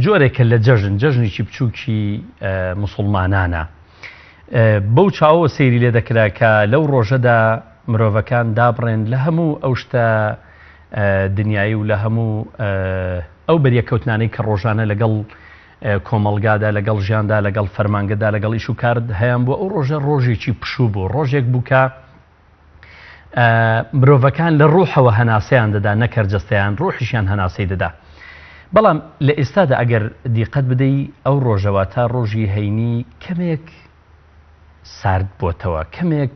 جۆرێکە لە جەژنێکی بچووکی موسڵمانانە بەو چاوە سەیری لێ دەکرا کە لەو ڕۆژەدا مرۆڤەکان دابڕێن لە هەموو ئەو شتە دنیایی و لە هەموو ئەو بەریەکەوتنانەی کە ڕۆژانە لەگەڵ کۆمەڵگادا لەگەڵ ژیاندا لەگەڵ فەرمانگەدا لەگەڵ ئیش و کارد هەیەم بۆ ئەو ڕۆژە ڕۆژێکی پشوو بوو ڕۆژێک بووکە مرۆڤەکان لە ڕوحەوە هەناسەیان دەدا نەکەرجەستەیان ڕوحیشیان هەناسەی دەدا بەڵام لە ئێستادا ئەگەر دیقەت بدەی ئەو ڕۆژەوە تا ڕۆژی هەینی کەمێک سارد بۆتەوە کەمێک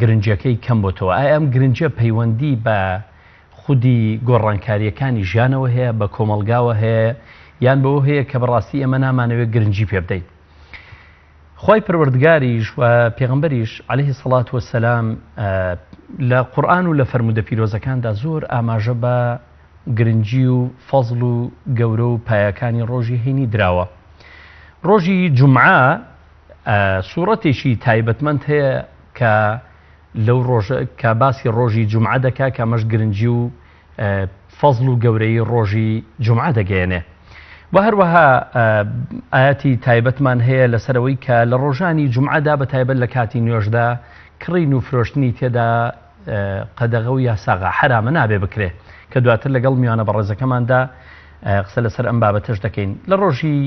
گرنجەکەی کەم بۆتەوە ئایا ئەم گرنجە پەیوەندی بە خودی گۆڕانکاریەکانی ژیانەوە هەیە بە کۆمەلگاوە هەیە یان بەوە هەیە کە بەڕاستی ئێمە نامانەوێت گرنگی پێ بدەین خی پەروەردگاریش و پێغەمبەریش عەلەیهی سەڵات وەسەلام لە قورئان و لە فەرمودە پیرۆزەکاندا زۆر ئاماژە بە گرنگی و فەزڵ و گەورە و پایەکانی ڕۆژی هەینی دراوە ڕۆژی جومعە سوورەتێکی تایبەتمەند هەیە کە لەو ڕۆژە کە باسی ڕۆژی جومعە دەکا کە ئەمەش گرنگی و فەزڵ و گەورەی ڕۆژی جومعە دەگەیەنێ و هەروەها ئاەتی تایبەتمان هەیە لەسەرەوەی کە لە ڕۆژانی جومعەدا بە تایبەت لە کاتی نوێژدا کڕین و فرۆشتنی تێدا قەدەغە و یاساغا حرامە نابێ بکرێ کە دواتر لەگەڵ میوانە بەڕێزەکەماندا قسە لەسەر ئەم بابەتەش دەکەین لە ڕۆژی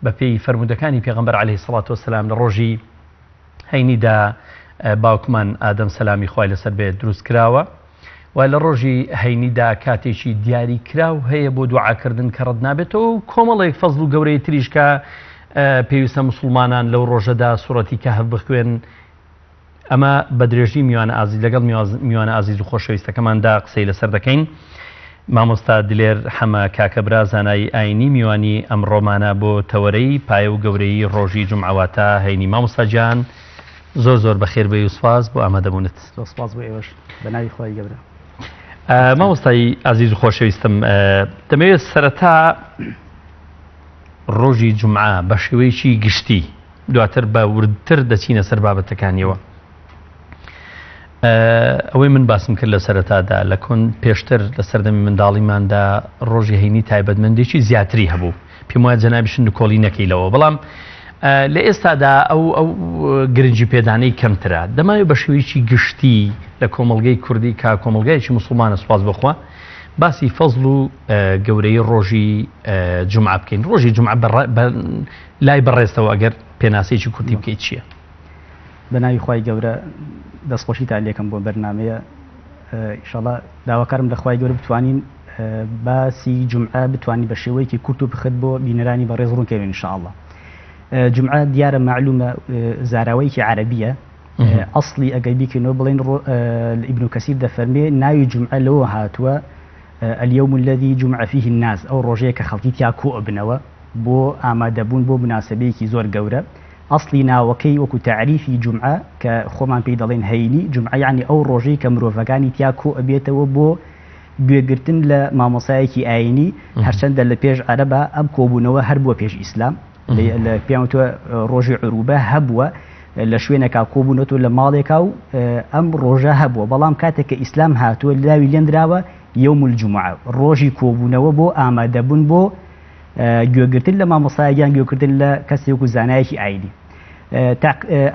بەپێی فەرمودەکانی پێغەمبەر عەلەیهی سەڵات وەسەلام لە ڕۆژی هەینیدا باوکمان ئادەم سەلامی خوای لەسەر بێت دروست کراوە و لە ڕۆژی هەینیدا کاتێکی دیاری کراو هەیە بۆ دوعاکردن کە ڕەت نابێتەوە و کۆمەڵێک فەزڵ و گەورەی تریش کە پێویستە موسڵمانان لەو ڕۆژەدا سوورەتی کەهف بخوێن ئەمە بە درێژی میوانە ئازیز لەگەڵ میوانە ئازیز و خۆشەویستەکەماندا قسەی لەسەر دەکەین مامۆستا دلێر حەمە کاکەبرا زانایی ئاینی میوانی ئەم ڕۆمانە بۆ تەوەرەی پایە و گەورەی ڕۆژی جومعەواتە هەینی مامۆستا گیان زۆر زۆر بەخێر بێ و سوپاس بۆ ئامادەبوونت سوپاس بۆ ئێوەش بەناوی خۆی گەورە مامۆستای ئازیز و خۆشەویستم دەمەوێت سەرەتا ڕۆژی جومعە بە شێوەیەکی گشتی دواتر بە وردتر دەچینە سەر بابەتەکانیەوە ئەوەی من باسم کرد لە سەرەتادا لە کۆن پێشتر لە سەردەمی منداڵیماندا ڕۆژی هەینی تایبەتمەندێکی زیاتری هەبوو پێم وایە جەنابیشن کۆڵی نەکەیلەوە بەڵام لە ئێستادا ئەو گرنگی پێدانەی کەمترە دەماوێت بە شێوەیەکی گشتی لە کۆمەڵگەی کوردی کا کۆمەڵگایەکی موسڵمانە سوپاس بخوا باسی فەزڵ و گەورەی ڕۆژی جومعە بکەین ڕۆژی جومعە لای بەڕێستەوە ئەگەر پێناسەیەکی کوردی بکەیت چییە بەناوی خوای گەورە دەستخۆشیتان لێکم بۆ بەرنامەیە ئینشاڵڵا داواکارم لە خوای گەورە بتوانین باسی جومعە بتوانین بە شێوەیەکی کورت و بخت بۆ بینەرانی بەڕێز ڕوونکەوێن ئینشاءڵڵا جومعە دیارە معلومە زاراوەیەکی عەرەبیە ئەسڵی ئەگەر بیکەینەوە بڵێن ئیبن کەسیر دەفەرمێ ناوی جومعە لەوە هاتووە اليوم الذي جمع فيه الناس ئەو ڕۆژەیە کە خەڵکی تیا کۆبنەوە بۆ ئامادەبوون بۆ مناسبەیەکی زۆر گەورە ئەسڵی ناوەکەی وەکو تعریفی جومعە کە خۆمان پێی دەڵێن هەینی جومعە یعنی ئەو ڕۆژەی کە مرۆڤەکانی تیا کۆ ئەبێتەوە بۆ گوێگرتن لە مامۆسایەکی ئاینی هەرچەندە لە پێش عەرەبە ئەم کۆبوونەوە هەر بووە پێش ئیسلام لە پێیانوتوە ڕۆژی عروبە هەبووە لە شوێنێکا کۆبوونەوە لە ماڵێکا و ئەم ڕۆژە هەبووە بەڵام کاتێک کە ئیسلام هاتووە لاوی لێنراوە یوم الجومعە ڕۆژی کۆبوونەوە بۆ ئامادەبوون بۆ گوێگرتن لە مامۆسایەکیان گوێگرتن لە کەسێک و زانایەکی ئاینی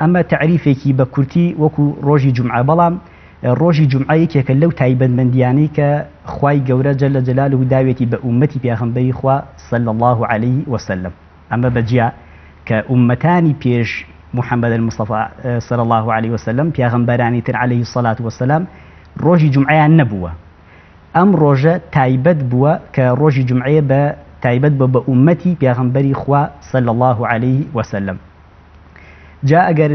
ئەمە تعریفێکی بە کورتی وەکو ڕۆژی جومعە بەڵام ڕۆژی جومعە یەکێکە لەو تایبەتمەندیانەی کە خوای گەورە جەلە جەلالوهو داوێتی بە ئومەتی پێغەمبەری خوا صلی الله عليه وسلم ئەمە بەجیا کە ئومەتانی پێش محەممەد المصطفى صلی الله عليه وسلم پێغەمبەرانی تر عليه الصلاة والسلام ڕۆژی جومعەیان نەبووە ئەم ڕۆژە تایبەت بووە کە ڕۆژی جومعەیە بە تایبەت بە ئومەتی پێغەمبەری خوا صلی الله عليه وسلم جا ئەگەر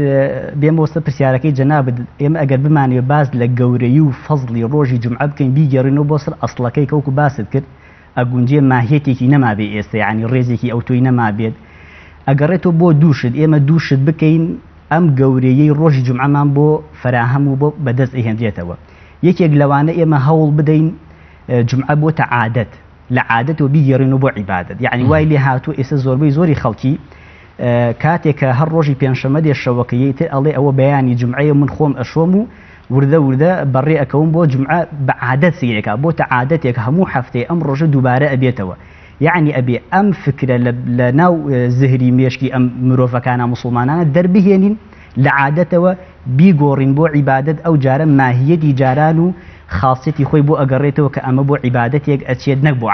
بێمە وەستە پرسیارەکەی جەنابەت ئێمە ئەگەر بمانوێ باز لە گەورەی و فەزڵی ڕۆژی جومعە بکەین بیگەڕینەوە بۆ سەر ئەسڵەکەی کەوکو باست کرد ئەگونجێ ماهیەتێکی نەمابێ ئێستا یعنی ڕێزێکی ئەوتۆی نەمابێت ئەگەڕێتەوە بۆ دووشت ئێمە دووشت بکەین ئەم گەورەیەی ڕۆژی جومعەمان بۆ فراهەم و بۆ بەدەست ئەهێنرێتەوە یەکێک لەوانە ئێمە هەوڵ بدەین جومعە بۆتە عادەت لە عادەتەوە بیگەڕینەوە بۆ عیبادەت یعنی وای لێ هاتووە ئێستا زۆربەی زۆری خەڵکی کاتێکە هەر ڕۆژی پێنجشەممە دێشەوەکەیە تر ئەڵێ ئەوە بەیانی جومعەیە من خۆم ئەشۆم و وردە وردە بەڕێ ئەکەون بۆ جومعە بە عادەت سیرێکە بۆتە عادەتێک هەموو هەفتەی ئەم ڕۆژە دووبارە ئەبێتەوە يعني أبي أم فكرة لناو زهري ميشكي أم مروفة كان مسلمانان دربهين لعادته بيجورين بو عبادة أو جارا ماهية جارانو خاصيتي خوي بو أقريته كأما بو عبادتك أشيد نك بو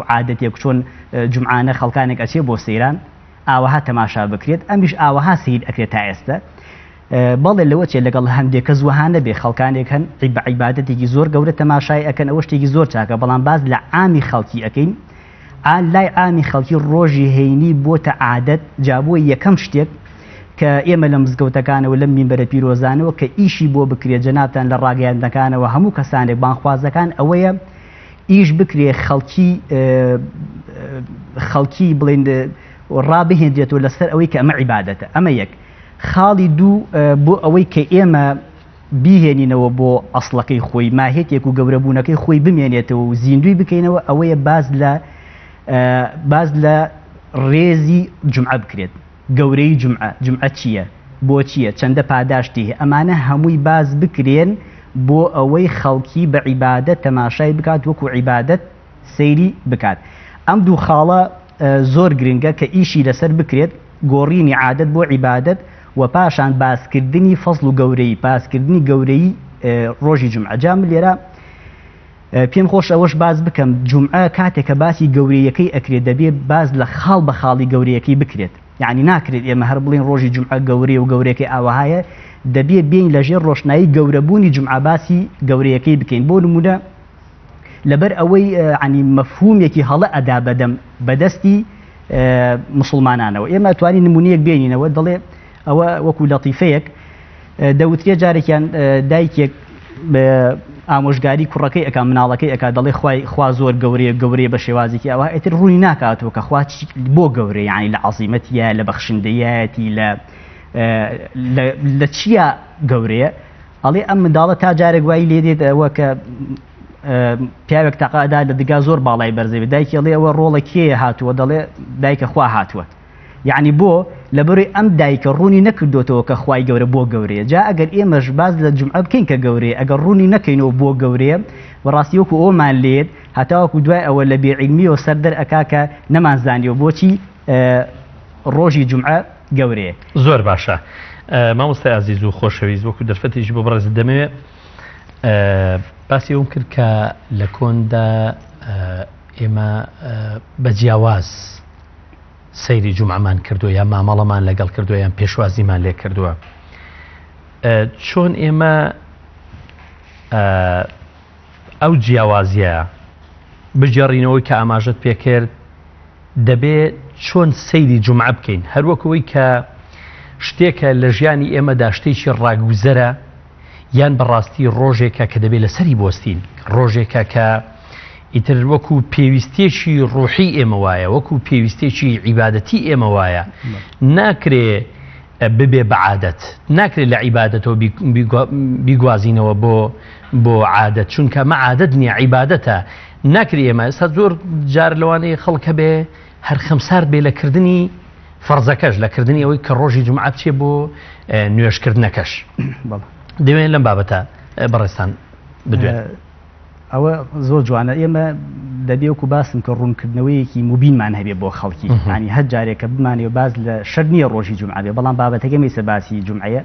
عادتك شون جمعانة خلقانك أشيد بو سيران آوها تماشا بكريت أمش آوها سيد أكريت تايستا بەڵێ لەوە چێ لەگەڵ هەندێک کەس وهانە بێ خەڵکانێک هەن عیبادەتێکی زۆر گەورە تەماشای ئەکەن ئەوە شتێکی زۆر چاکە بەڵام باز لە عامی خەڵکی ئەەکەین لای عامی خەڵکی ڕۆژی هەینی بۆتە عادەت جابووە یەکەم شتێک کە ئێمە لە مزگەوتەکانەوە لەم مینبەرە پیرۆزانەوە کە ئیشی بۆ بکرێت جەنابتان لە ڕاگەیاندنەکانەوە هەموو کەسانێک بانخوازەکان ئەوەیە ئیش بکرێ خەڵکی بڵێن ڕابهێنرێتەوە لەسەر ئەوەی کە ئەمە عیبادەتە ئەمە یەک خاڵی دوو بۆ ئەوەی کە ئێمە بیهێنینەوە بۆ ئەسڵەکەی خۆی ماهێتێک و گەورەبوونەکەی خۆی بمێنێتەوە و زیندوی بکەینەوە ئەوەیە باز لە ڕێزی جومعە بکرێت گەورەی جومعە چییە بۆ چییە چەندە پاداشتی هەیە ئەمانە هەمووی باز بکرێن بۆ ئەوەی خەڵکی بە عیبادەت تەماشای بکات وەکو عیبادەت سەیری بکات ئەم دوو خاڵە زۆر گرنگە کە ئیشی لەسەر بکرێت گۆڕینی عادەت بۆ عیبادەت و پاشان باسکردنی فەزڵ و گەورەی باسکردنی گەورەی ڕۆژی جومعە جام لێرە پێم خۆش ئەوەش باز بکەم جومعە کاتێکە باسی گەورەیەکەی ئەکرێت دەبێت باز لە خاڵ بە خاڵی گەورەیەکەی بکرێت یعنی ناکرێت ئێمە هەر بڵین ڕۆژی جومعە گەورەی و گەورەیەکەی ئاوەهایە دەبێت بین لەژێر ڕۆشنایی گەورەبوونی جومعە باسی گەورەیەکەی بکەین بۆ نمونە لەبەر ئەوەی عنی مەفهومێکی هەڵە ئەدا بەدەم بەدەستی مسلمانانەوە ئێمە توانی نمونەیەک بێنینەوە دەڵێ ئەوە وەکو لەطیفەیەک دەوترێ جارێکیان دایکێک ئامۆژگاری کوڕەکەی ئەکا مناڵەکەی ئەکا دەڵێ خوا زۆر گەورەیە بە شێوازێکی ئەوە ئێتر ڕووی ناکاتەوە کە خوا بۆ گەورەی یعنی لە عەزیمەتیە لە بەخشندەیەتی لە چییە گەورەیە ئەڵێ ئەم منداڵە تا جارێک وای لێ دێت ئەوە کە پیاوێک تەقادا لە دگا زۆر باڵای بەرزێ دایکی ئەڵێ ئەوە ڕۆڵە کێیە هاتووە دەڵێ دایکە خوا هاتووە یعنی بۆ لەبەروی ئەم دایکە ڕوونی نەکردوێتەوە کە خوای گەورە بۆ گەورەیە جا ئەگەر ئێمەش باز لە جومعە بکەین کە گەورەیە ئەگەر ڕوونی نەکەینەوە بۆ گەورەیە بەڕاستی وەکو ئەومان لێت هەتاوەکو دوای ئەوە لە بێعیلمیەوە سەردەر ئەکا کە نەمانزانیەوە بۆچی ڕۆژی جومعە گەورەیە زۆر باشە مامۆستای عەزیز و خۆشەویست وەکو دەرفەتێکی بۆ بەڕێز دەمەوێت باسی ئەوم کرد کە لە کۆندا ئێمە بە جیاواز سەیری جومعەمان کردووە یا مامەڵەمان لەگەڵ کردووە یان پێشوازیمان لێ کردووە چۆن ئێمە ئەو جیاوازیە بجێڕینەوەی کە ئاماژەت پێکرد دەبێت چۆن سەیری جومعە بکەین هەروەکەوەی کە شتێکە لە ژیانی ئێمەدا شتێکی ڕاگوزەرە یان بەڕاستی ڕۆژێکە کە دەبێت لەسەری بۆستین ڕۆژێکە کە ئیتر وەکو پێویستێکی ڕوحی ئێمە وایە وەکو پێویستێکی عیبادەتی ئێمە وایە ناکرێ ببێ بە عادەت ناکرێت لە عیبادەتەوە بیگوازینەوە بۆ عادەت چونکە مە عادەت نییە عیبادەتە ناکرێ ئێمە ئێستا زۆر جار لەوانەیە خەڵکە بێ هەر خەمسار بێ لەکردنی فەرزەکەش لەکردنی ئەوەی کە ڕۆژی جومعە بچێ بۆ نوێشکردنەکەش دەوێن لەم بابەتە بەڕێستان بدوێن ئەوە زۆر جوانە ئێمە دەبێوەکو باسم کە ڕوونکردنەوەیەکی مبینمان هەبێ بۆ خەڵکی ینی هەر جارێکە بمانێ باز لە شەر نییە ڕۆژی جومعە بێ بەڵام بابەتەکە مەیسە باسی جومعەیە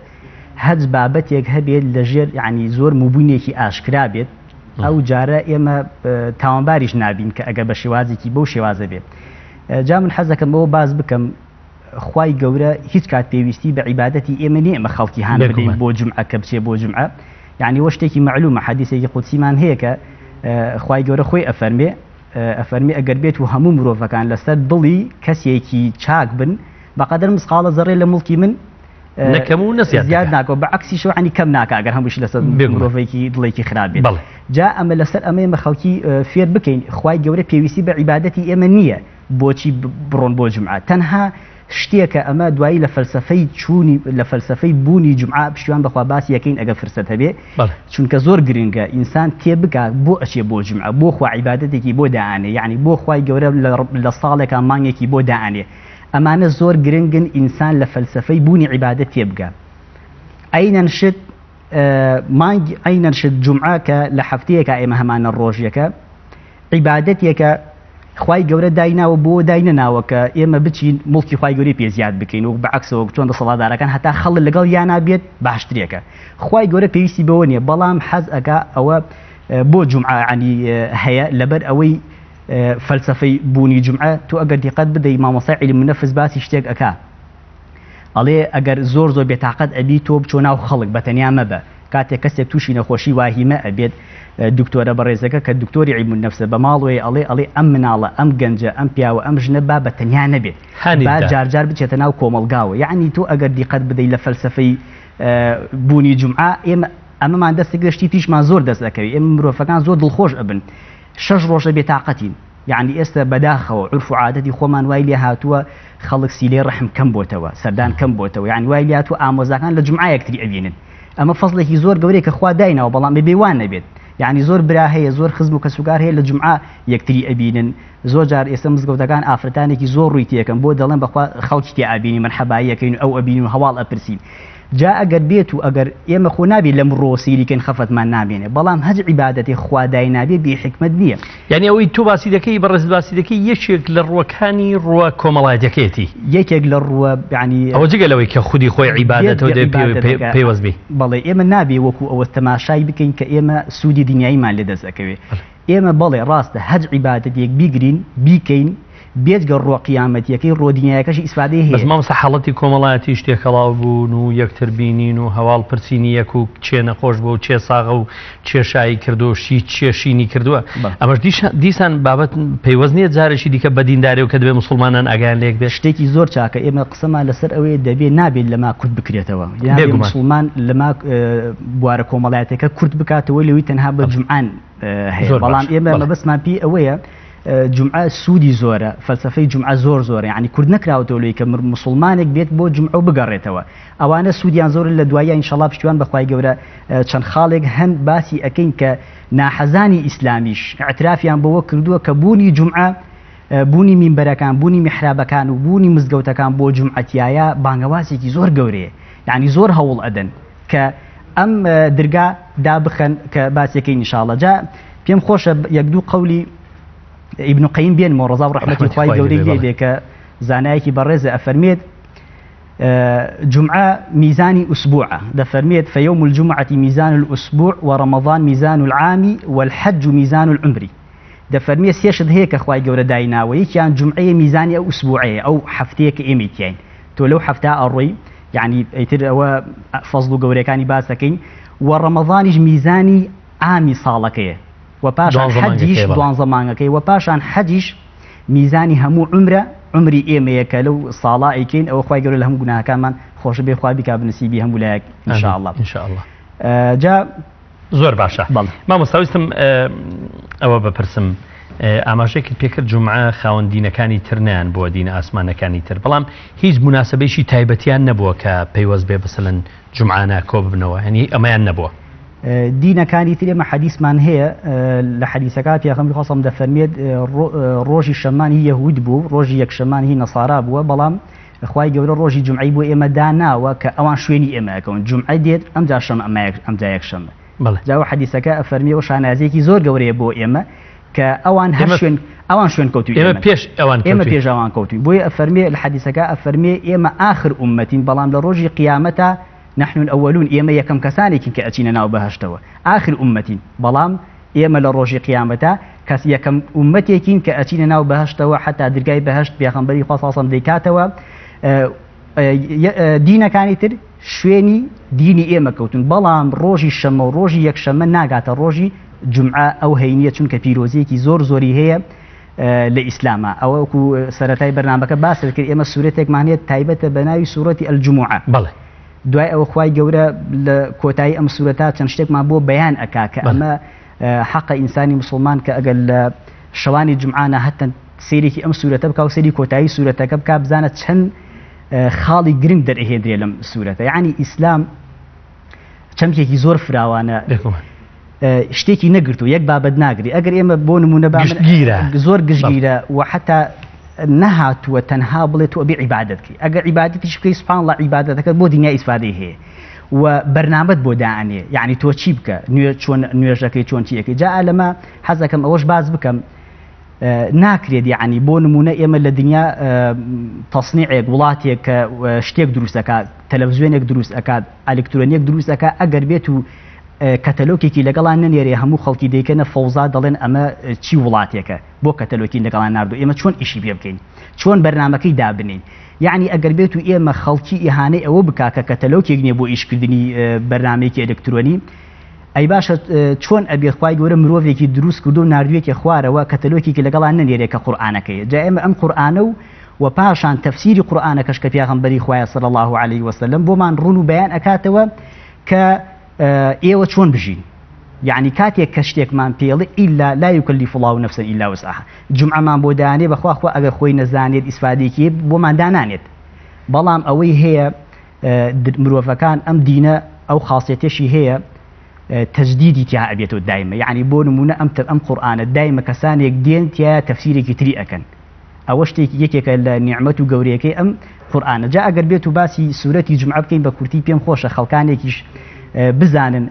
هەج بابەتێک هەبێت لەژێر ینی زۆر مبوونێکی ئاشکرا بێت ئەو جارە ئێمە تاوانباریش نابین کە ئەگە بە شێوازێکی بەو شێوازە بێت جا من حەزەکەم ئەوە باز بکەم خوای گەورە هیچ کات پێویستی بە عیبادەتی ئێمە نییە ئێمە خەڵکی هەان بدەین بۆ جومعە کە بچێ بۆ جومعە یعنی وە شتێکی معلومە حەدیثێکی قودسیمان هەیە کە خوای گەورە خۆی ئەفەرمێ ئەگەر بێت و هەموو مرۆڤەکان لەسەر دڵی کەسێکی چاک بن بەقەدر مسقالە زەڕێ لە مڵکی من نەکەم و زیاد ناکەوە بە عەکسی شەو عنی کەم ناکە ئەگەر هەمووش لەسەر مرۆڤێکی دڵێکی خراپ بێت جا ئەمە لەسەر ئەمە خەڵکی فێر بکەین خوای گەورە پێویستی بە عیبادەتی ئێمە نییە بۆچی بڕۆن بۆ جومعە تەنها شتێکە ئەمە دوایی لە فەلسەفەی چوونی لە فەلسەفەی بوونی جومعە پشتیوان بەخوا باسی یەکەین ئەگە فرسەت هەبێ چونکە زۆر گرنگە ئینسان تێبگات بۆ ئەچێ بۆ جومعە بۆ خوا عیبادەتێکی بۆ دائانێ یعنی بۆ خوای گەورە لە ساڵێکە مانگێکی بۆ دائانێ ئەمانە زۆر گرنگن ئینسان لە فەلسەفەی بوونی عیبادەت تێبگات ئەینەنشت جومعە کە لە هەفتەیەکە ئێمە هەمانە ڕۆژیەکە عیبادەتێکە خوای گەورە دایناوە بۆ داینەناوە کە ئێمە بچین مڵکی خوای گەورەی پێزیاد بکەین و بەعکسەوە چۆن دەسەڵاتدارەکان هەتا خەڵ لەگەڵ یانا بێت باشترێکە خوای گەورە پێویستی بەوە نییە بەڵام حەز ئەکا ئەوە بۆ جومعە عنی هەیە لەبەر ئەوەی فەلسفەی بوونی جومعە تۆ ئەگەر دیقەت بدەی مامۆستای عیلم نەفس باسی شتێک ئەکا ئەڵێ ئەگەر زۆر بێتاقەت ئەبی تۆ بچۆ ناو خەڵک بەتەنیا مەبە کاتێک کەسێک تووشی نەخۆشی واهیمە ئەبێت دکتۆرە بەڕێزەکە کە دکتۆری عیلم نەفسە بە ماڵوێ ئەڵێ ئەم مناڵە ئەم گەنجە ئەم پیاوە ئەم ژنە با بەتەنیا نەبێت با جارجار بچێتە ناو کۆمەلگاوە یعنی تۆ ئەگەر دیقەت بدەی لە فەلسفەی بوونی جومعە ئێمە ئەمەمان دەستی گەشتی تیشمان زۆر دەست دەکەوی ئێمە مرۆڤەکان زۆر دڵخۆش ئەبن 6 ڕۆژە بێتاقەتین یعنی ئێستا بەداخەوە عرف و عادەتی خۆمان وای لێ هاتووە خەڵک سیلێ ڕەحم کەم بۆتەوە سەردان کەم بۆتەوە یعنی وای لێ هاتووە ئامۆزاکان لە جومعە یەکتری ئەبینن ئەمە فەزڵێکی زۆر گەورەی کە خوا دایناوە بەڵام بێوان نەبێت یعنی زۆر برا هەیە زۆر خزم و کەسوکار هەیە لە جومعە یەکتری ئەبینن زۆر جار ئێستا مزگەوتەکان ئافرەتانێکی زۆر ڕووی تێکەن بۆ دەڵێن بەخوا خەڵکی تێ ئابینی مەرحەباییەکەین ئەو ئەبین و هەواڵ ئەپرسین جا ئەگەر بێت و ئەگەر ئێمە خۆ نابێت لەم ڕۆسیریکەن خەفەتمان نابێنێ بەڵام هەج عیبادەتی خوادای نابێت بێ حکمت نییە یعنی ئەوەی تو باسی دەکەی بەڕێز باسی دەکەی یەکێک لە ڕوەکانی ڕوە کۆمەڵایەتەکەیەتی یەکێک لە ڕوە یعنی ئەوە جگەلەوەی کە خودی خۆی عیبادەتەوە پێوەست بێ بەڵێ ئێمە نابێ وەکو ئەوە تەماشای بکەین کە ئێمە سوودی دنیاییمان لەدەست ئەکەوێ ئێمە بەڵێ ڕاستە هەج عیبادەتێک بیگرین بیکەین بێجگە ڕۆ قیامەتیەکەی ڕۆدینیایەکەشی ئیسفادەی هەیە بەس مامۆستا حاڵەتی کۆمەڵایەتی شتێکەڵاو بوون و یەکتر بینین و هەواڵ پرسینی یەک و چێ نەخۆش بوو و چێ ساغە و چێشایی کردو شی چێشینی کردووە ئەمەش دیسان بابەت پەیوەست نییە جارێکی دیکە بە دینداری و کە دەبێ مسلمانان ئەگەیان لێک بێت شتێکی زۆر چاکە ئێمە قسەمان لەسەر ئەوەیە دەبێت نابێت لەما کورد بکرێتەوە یان مسلمان لەما بوارە کۆمەڵایەتەکە کورد بکاتەوە لەوەی تەنها بە جومعان هەیە بەڵام ئێمە مەبەستمان پێی ئەوەیە جمعە سوودی زۆرە فەلسفەی جمعە زۆرە یعنی کورد نەکراوەتەوە لەوەی کە مسلمانێک بێت بۆ جمعە و بگەڕێتەوە ئەوانە سوودیان زۆر لە دوایە ئینشەڵا پشتیوان بەخوای گەورە چەند خاڵێک هەم باسی ئەکەین کە ناحەزانی ئیسلامیش اعترافیان بەوە کردووە کە بوونی جمعە بوونی مینبەرەکان بوونی میحرابەکان و بوونی مزگەوتەکان بۆ جمعەتیایە بانگەوازێکی زۆر گەورەیە یعنی زۆر هەوڵ ئەدەن کە ئەم دەرگا دابخەن کە باسیەکەی ئینشاڵڵا جا پێم خۆشە یەک دوو قەولی ابن قیم بێن مۆڕەزا و ڕەحمەتی خوای گەورەی لێ بێ کە زانایەکی بەڕێزە ئەفەرمێت جمعة ميزان أسبوع دفرميت فيوم الجمعة ميزان الأسبوع ورمضان ميزان العام والحج ميزان العمر دفرميت سيشد هيك أخوي جورا داينا ويكيان جمعية ميزانية أو أسبوعية أو حفتيك إيميتين تو لو حفتها أروي يعني يتر هو فضل جورا كان باسكين ورمضان ميزاني عامي صالكية وباشان حجيش دوان زمانكي وباشان حجيش ميزاني همو عمري ئێمەیەکە لەو ساڵائیکەین ئەوە خوای گەورە لە هەموو گوناهەکانمان خۆش بێ خوا بیکا بنسیبی هەموو لایەک ئینشاءالله جا زۆر باشە مامۆستاویستم ئەوە بپرسم ئاماژەیەکت پێکرد جومعە خاوەن دینەکانی ترنیان بووە دینە ئاسمانەکانی تر بەڵام هیچ مناسبەیەکی تایبەتیان نەبووە کە پەیوەست بێ بەسەلەن جومعانە کۆ ببنەوە هەنی ئەمەیان نەبووە دینەکانی تر ئێمە حەدیثمان هەیە لە حەدیثەکە پێغەمبەری خۆسەڵ دەفەرمێت ڕۆژی شەمانی یەهود بوو ڕۆژی یەکشەمانی نەسارا بووە بەڵام خوای گەورە ڕۆژی جومعەی بۆ ئێمە داناوە کە ئەوان شوێنی ئێمە ئەکەون جومعە دێت ئەمجا شەمە ئەمجا یەکشەمە جاوە حەدیثەکە ئەفەرمیەوە شانازەیەکی زۆر گەورەیە بۆ ئێمە کە ئەوان ئەوان شوێن کەوتوی ئێمە پێش ئەوان کەوتوین بۆیە ئەفەرمێ لە حەدیثەکە ئەفەرمێ ئێمە ئاخر ئومەتین بەڵام لە ڕۆژی قیامەتە نحن الأولون إما يكم كسانك كأتينا ناو بهشتوا آخر أمتين بلام إما لروج قيامته كس يكم أمتين كأتينا ناو بهشتوا حتى درجاي بهشت بيغمبري خاصة ديكاتوا دينا كانتر شويني ديني إما كوتن بلام روجي الشم وروجي يكشم ناقات الروجي جمعة أو هينية كبيروزي كي زوري هي لإسلام أو كو سرتاي برنامجك باس الكل إما سورتك معنية تايبة بناي سورة الجمعة بله دوای ئەوە خوای گەورە لە کۆتایی ئەم سوورەتە چەند شتێکمان بۆ بەیان ئەکا کە ئەمە حەقە ئینسانی مسلمان کە ئەگەر لە شەوانی جومعانە هەتەن سێرێکی ئەم سوورەتە بکە و سێری کۆتایی سوورەتەکە بکە بزانە چەند خاڵی گرنگ دەرئهێنرێ لەم سوورەتە یعنی ئیسلام چەمکێکی زۆر فراوانە شتێکی نەگرتو یەک بابەت ناگری ئەگەر ئێمە بۆ نمونە زۆر گشتگیرە و حتا نهاتوە تەنها بڵێت تۆ بێ عیبادەتکەی ئەگەر عیبادەتیش بکەی سوبحان الله عیبادەتەکەت بۆ دنیا ئیسفادەی هەیە و بەرنامەت بۆ دائەنێ یعنی تۆ چی بکە چۆن نوێژەکەی چۆن چیەکەی جا لەمە حەز دەکەم ئەوەش باز بکەم ناکرێت یعنی بۆ نمونە ئێمە لە دنیا تەصنیعێک وڵاتێک کە شتێک دروستەکە تەلەڤیزیۆنێک دروست ئەکات ئەلکترۆنیەک دروست ئەکات ئەگەر بێت و کەتەلۆکێکی لەگەڵان نەنێرێ هەموو خەڵکی دەیکەنە فەوزا دەڵێن ئەمە چی وڵاتێکە بۆ کەتەلۆکی لەگەڵان ناردو ئێمە چۆن ئیشی پێ بکەین چۆن بەرنامەکەی دابنین یعنی ئەگەر بێت و ئێمە خەڵکی ئیهانەی ئەوە بکا کە کەتەلۆکێک نییە بۆ ئیشکردنی بەرنامەیەکی ئەلکترۆنی ئەی باشە چۆن ئەبێ خوای گەورە مرۆڤێکی دروست کردو و نردوێکی خوارەوە کەتەلۆکێکی لەگەڵان نەنێرێ کە قورئانەکەی جا ئێمە ئەم قورئانە و پاشان تەفسیری قورئانەکەش کە پێغەمبەری خوایە صلی الله عليه وسلم بۆمان ڕوون و بەیان ئەکاتەوە کە ئێوە چۆن بژین يعني کاتێک کە شتێکمان پێڵێ ئیلا لا یکلف الله نفسا الا وسعها جمعەمان بۆ دانێ بەخوا ئەگەر خۆی نەزانێت ئیسفادێکی بۆمان دانانێت بەڵام ئەوەی هەیە مرۆڤەکان ئەم دینە ئەو خاصیتێشی هەیە تجدیدی تیا ئەبێتەوە دایمە یعنی بۆ نمونە ئەم قورئانە دایمە کەسانێک دێن تیا تەفسیرێکی تری ئەکەن ئەوە شتێکی یەکێکە لە نیعمەت و گەورەیەکەی ئەم قورئانە جا ئەگەر بێت و باسی سوورەتی جمعە بکەین بە کورتی پێم خۆشە خەڵکانێکیش بزانن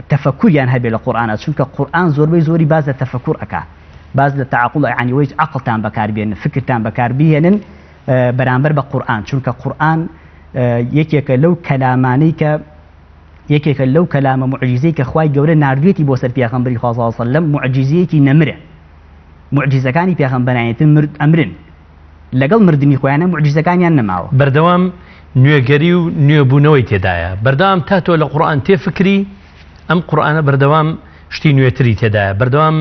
تفکریان هەبێ لە قورئانە چونکە قورئان زۆربەی زۆری باز لە تفکر ئەکا باز لە تعاقل یعنی وەی عەقڵتان بەکاربێنن فکرتان بەکاربهێنن بەرامبەر بە قورئان چونکە قورئان یەکێکە لەو کەلامانەی کە یەکێکە لەو کەلامە معجزەی کە خوای گەورە ناردوێتی بۆ سەر پێغەمبەری خوا صلی الله علیه وسلم معجزەیەکی نەمرە معجزەکانی پێغەمبەرایەتن ئەمرن لەگەڵ مردنی خۆیانە معجزەکانیان نەماوە بەردەوام نوێگەری و نوێبوونەوەی تێدایە بەردەوام تا تۆ لە قورئان تێفکری ئەم قورئانە بەردەوام شتی نوێتری تێدایە بەردەوام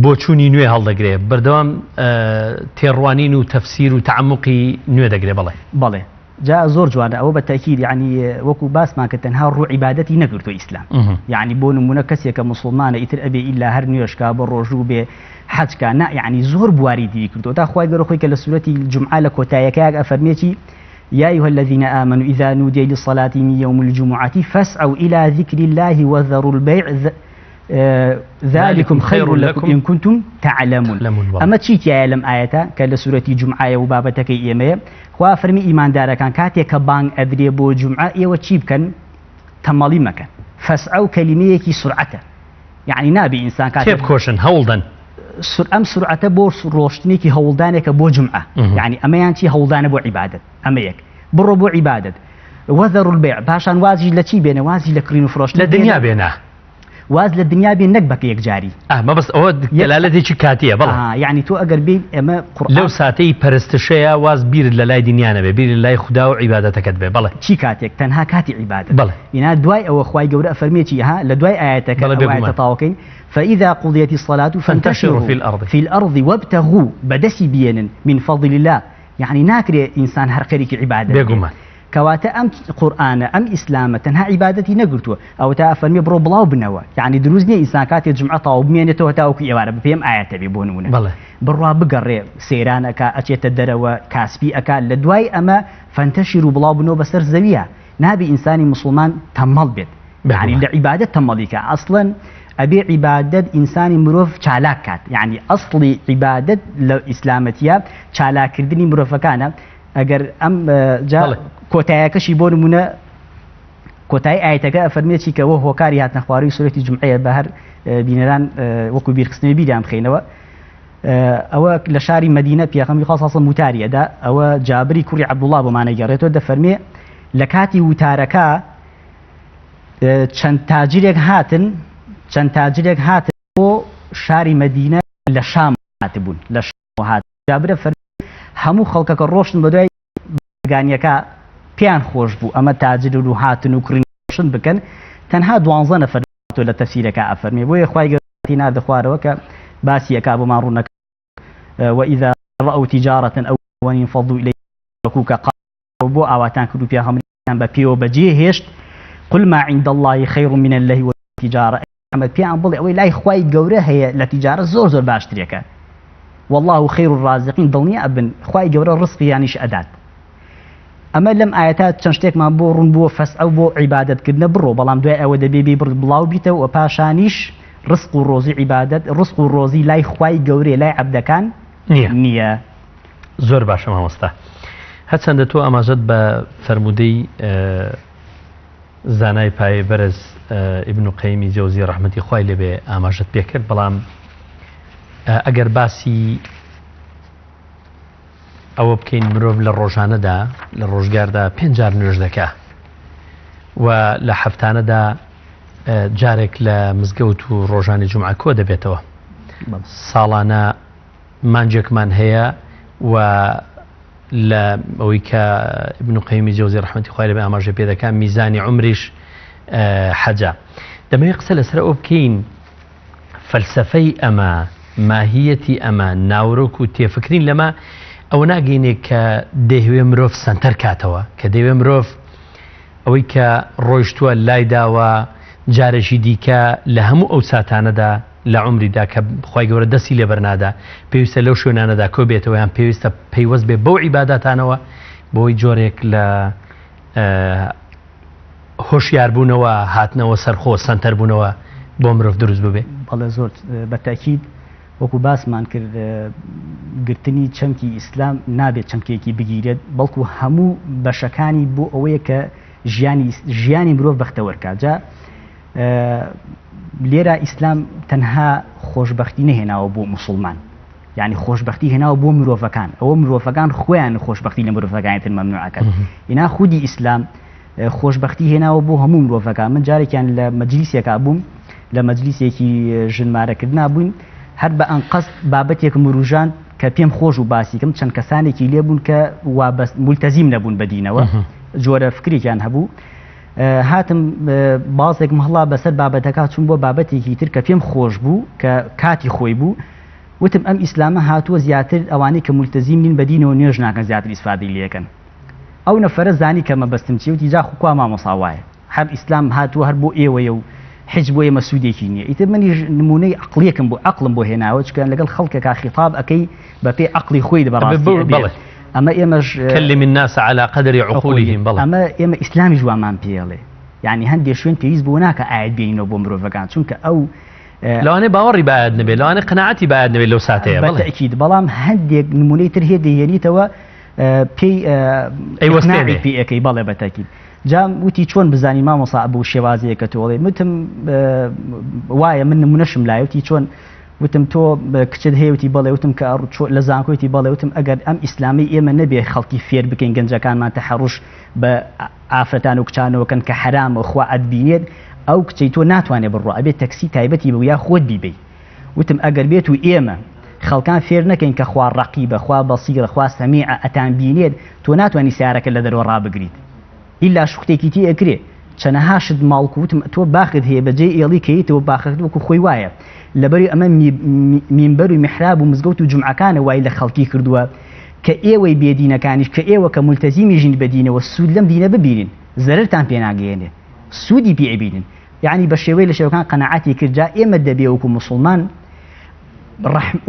بۆچوونی نوێ هەڵدەگرێ بەردەوام تێڕوانین و تەفسیر و تعمقی نوێ دەگرێ بەڵێ جا زۆر جوانە ئەوە بە تاکید یعنی وەکو باسمان کە تەنها ڕوو عیبادەتی نەگرتووە ئیسلام یعنی بۆ نمونە کەسێکە مسلمانە ئیتر ئەبێ ئیلا هەر نوێشکا بە ڕۆژوو بێ حەجکا نا یعنی زۆر بواری دی کردو تا خوای گەورە خۆی کە لە سورەتی جمعە لە کۆتاییەکەیەک ئەفەرمێتی يا أيها الذين آمنوا إذا نودي للصلاة من يوم الجمعة فاسعوا إلى ذكر الله وذروا البيع ذلكم خير لكم إن كنتم تعلمون أما تشيت يا علم آياتا كلا سورة جمعة وبابتك إيمية خوا فرمي إيمان دارا كان كاتي كبان أدري بو جمعة إيوة تشيب كان تمالي مكان فاسعوا كلمية سرعته يعني نابي إنسان كاتي كيف كوشن هولدن ئەم سرعەتە بۆ ڕۆشتنێکی هەوڵدانێکە بۆ جمعە یعنی ئەمەیان چی هەوڵدانە بۆ عیبادەت ئەمە یەک بڕۆ بۆ عیبادەت وەذەروا البیع پاشان وازی لە چی بێنە وازی لە کڕین و فرۆشتن لە دنیا بێنە واز لە دنیا بێن نەک بەکە یەکجاری مەبەست ئەوە دەلالەتێکی کاتیە بەڵێ یعنی تۆ ئەگەر بێ ئەمە لەو ساتەی پەرستشەیە واز بیرت لە لای دنیانە بێ بیرت لای خوددا و عیبادەتەکەت بێ بەڵێ چی کاتێک تەنها کاتی عیبادەت بەڵێ ئینا دوای ئەوە خوای گەورە ئەفەرمێتی ها لە دوای ئاەتەکە ئاەتە تاوەکەین فإذا قضيت الصلاة فانتشروا في الأرض وابتغوا بدسي بينا من فضل الله يعني ناكري إنسان هرقريك عبادة بيقوما كواتا أم قرآن أم إسلام تنها عبادتي نقرتوا أو تأفرمي برو بلاو بنوا يعني دروزني إنسان كاتي جمعة طاوب مينته تاوكي إوارا بفهم آيات بيبونونه بروا بقري سيرانك أتيت الدروا كاسبي أكا لدواي أما فانتشروا بلاو بنوا بسر زوية نابي إنساني مسلمان تمال بيت يعني لعبادة تماليك أصلا أبي عبادة إنساني مروف چالاك كات يعني أصلي عبادة لإسلامتيا چالاك كردني مروفكانا أجر أم جا كوتايكشي بون منا كوتاي آيتك فرميتي كوه هو كاري هات نخواري سورة الجمعية بهر بينران وكو بيرخصني بيدام خينوا أو لشاري مدينة بيغمي خاصة متارية دا أو جابري كوري عبد الله بمعنى جاريتو دا فرمي لكاتي وتاركا چەند تاجرێک هاتن بۆ شاری مەدینە لە شام هاتبوون لە شام هات جابرە فەرمی هەموو خەڵکەکە ڕۆشتن بە دوای بەرگانیەکە پێیان خۆش بوو ئەمە تاجر و هاتن و کڕین بکەن تەنها 12 نەفەر تۆ لە تەفسیرەکە ئەفەرمێ بۆیە خوای گەورەی نادە خوارەوە کە باسی یەکا بۆمان ڕوونەکە وإذا رأوا تجارة أو انفضوا إليها تركوك قالوا بۆ ئاواتان کرد و پێغەمبەریان بە پێوە بەجێ هێشت قل ما عند الله خير من الله والتجارة أما بيان بلي أوي لا إخوائي جورة هي لتجارة زور باشتريكا والله خير الرازقين ضلني أبن إخوائي جورة الرزق يعني أداة أما لم آياتات تنشتك ما بورن بو فس أو بو عبادة كدنا برو بلام دوائي أو دبيبي برد بلاو بيتا وباشانيش رزق الروزي عبادة رزق الروزي لا إخوائي جورة لا عبدكان نية زور باشا ما مستا هەچەندە تۆ ئاماژەت بە فەرمودەی زانای پایە بەرز ئیبن قەیمی جەوزی ڕەحمەتی خوای لێبێ ئاماژەت پێ کرد بەڵام ئەگەر باسی ئەوە بکەین مرۆڤ لە ڕۆژانەدا لە ڕۆژگاردا 5 جار نوێژ دەکا و لە هەفتانەدا جارێک لە مزگەوت و ڕۆژانی جومعە کۆ دەبێتەوە ساڵانە مانجێکمان هەیە و لە ئەوەی کە ابن قەیمی جەوزی ڕەحمەتی خوای لەبێ ئاماژە پێ دەکات میزانی عمریش حەجە. دەمەوێت قسە لەسەر ئەو بکەین فەلسەفەی ئەمە ماهیەتی ئەمە ناورۆک و تێفکرین لەمە ئەوە ناگەینێت کە دەیەوێ مرۆڤ سەنتەر کاتەوە کە دەیەوێ مرۆڤ ئەوەی کە ڕۆیشتووە لای داوە جارێکی دیکە لە هەموو ئەو ساتانەدا لە عمریدا کە خی گەورە دەستی لێ بەرنادا پێویستە لەو شوێنانەدا کۆ بێتەوە یان پێویستە پەیوەست بێ بەو عیباداتانەوە بۆی جۆرێک لە هۆشیاربوونەوە هاتنەوە سەرخۆ سەنتەربوونەوە بۆ مرۆڤ دروست ببێ. بەڵێ زۆر بەتاکید وەکو باسمان کرد گرتنی چەمکی ئیسلام نابێت چەمکێکی بگیرێت بەڵکو هەموو بەشەکانی بۆ ئەوەیە کە ژیانی مرۆڤ بەختەوەرکات. جا لێرە ئیسلام تەنها خۆشببختی نهێناوە بۆ موسڵمان یعنی خۆشببختی هێناوە بۆ مرۆڤەکان ئەوە مرۆڤەکان خۆیان خۆشببختی لە مرۆڤەکانیتر مەمنوعەکەن ئینا خودی ئیسلام خۆشببختی هێناوە بۆ هەموو مرۆڤەکان. من جارێکیان لە مەجلیسێکا بووم لە مەجلیسێکی ژنمارەکردنا بووین هەر بە ئەنقەست بابەتێک مروژان کە پێم خۆش و باسیکەم چەند کەسانێکی لێبوون کە مولتەزیم نەبوون بەدینەوە جۆرە فکرێکیان هەبوو هاتم بازێک مەهڵا بەسەر بابەتەکە چوون بۆ بابەتێکی تر کە پێم خۆش بوو کە کاتی خۆی بوو وتم ئەم ئیسلامە هاتووە زیاتر ئەوانەی کە مولتەزیم نین بەدینەوە نوێژ ناکەن زیاتر ئیسفادەی لێکەن. ئەو نەفەرە زانی کە مەبەستم چی وتی جا خوا مامۆسا وایە هەر ئیسلام هاتووە هەر بۆ ئێوەیە و حج بۆ ئێمە سوودێکی نییە. ئیتر منیش نمونەی عقلێکم بۆ عقلم بۆ هێناوە چکە لەگەڵ خەڵکێکا خیتاب ئەەکەی بە پێی عقلی خۆی دەبڕاستی ئەمە ئێمەش كلم الناس على قدر عقولهم بەڵێ ئەمە ئێمە ئیسلامی جوانمان پێڵێ یعنی هەندێک شوێن پێویست بۆ ناکە ئاەت بێنینەوە بۆ مرۆڤەکان چونکە ئەو لەوانەیە باوەڕی باید نەبێت لەوانەیە قەناعەتی باید نەبێت لەو ساتەیە بەتەکید بەڵام هەندێک نمونەی تر هەیە دەهێنیتەوە پێی پێەکەی بەڵێ بەتەکید. جام وتی چۆن بزانی مامۆسا بوو شێوازەیە کە تۆڵێ وتم وایە من نمونەشم لایوتی چۆن وتم تۆ کچت هەیەوتی بەڵێ وتم کە لە زانکۆیتی بەڵێ وتم ئەگەر ئەم ئیسلامی ئێمە نەبێ خەڵکی فێر بکەین گەنجەکانمان تەحەڕوش بە ئافرەتان و کچانەوەکەن کە حرامە خوا ئەدبینێت ئەو کچەی تۆ ناتوانێت بڕۆ ئەبێت تەکسی تایبەتی بە یا خۆت بیبی. وتم ئەگەر بێت و ئێمە خەڵکان فێر نەکەین کە خوا ڕەقیبە خوا بەسیرە خوا سەمیعە ئەتان بینێت تۆ ناتوانانی سیارەکە لە دەرەوە ڕابگریت ئیلا شوختێکی تی ئەکرێ چەنەهاشت ماڵکوتم تۆ باخت هەیە بەجێ ئێڵی کەیتەوە باخت وەکو خۆی وایە لەبەری ئەمە مینبەر و میحراب و مزگەوت و جومعەکانە وای لە خەڵکی کردووە کە ئێوەی بێدینەکانیش کە ئێوە کە مولتەزیمی ژین بەدینەوە سوود لەم دینە ببینین زەرەرتان پێ ناگەێنێ سوودی پێبینن یعنی بە شێوەی لە شێوەکان قەناعەتی کردجا ئێمە دەبێ وەکو موسڵمان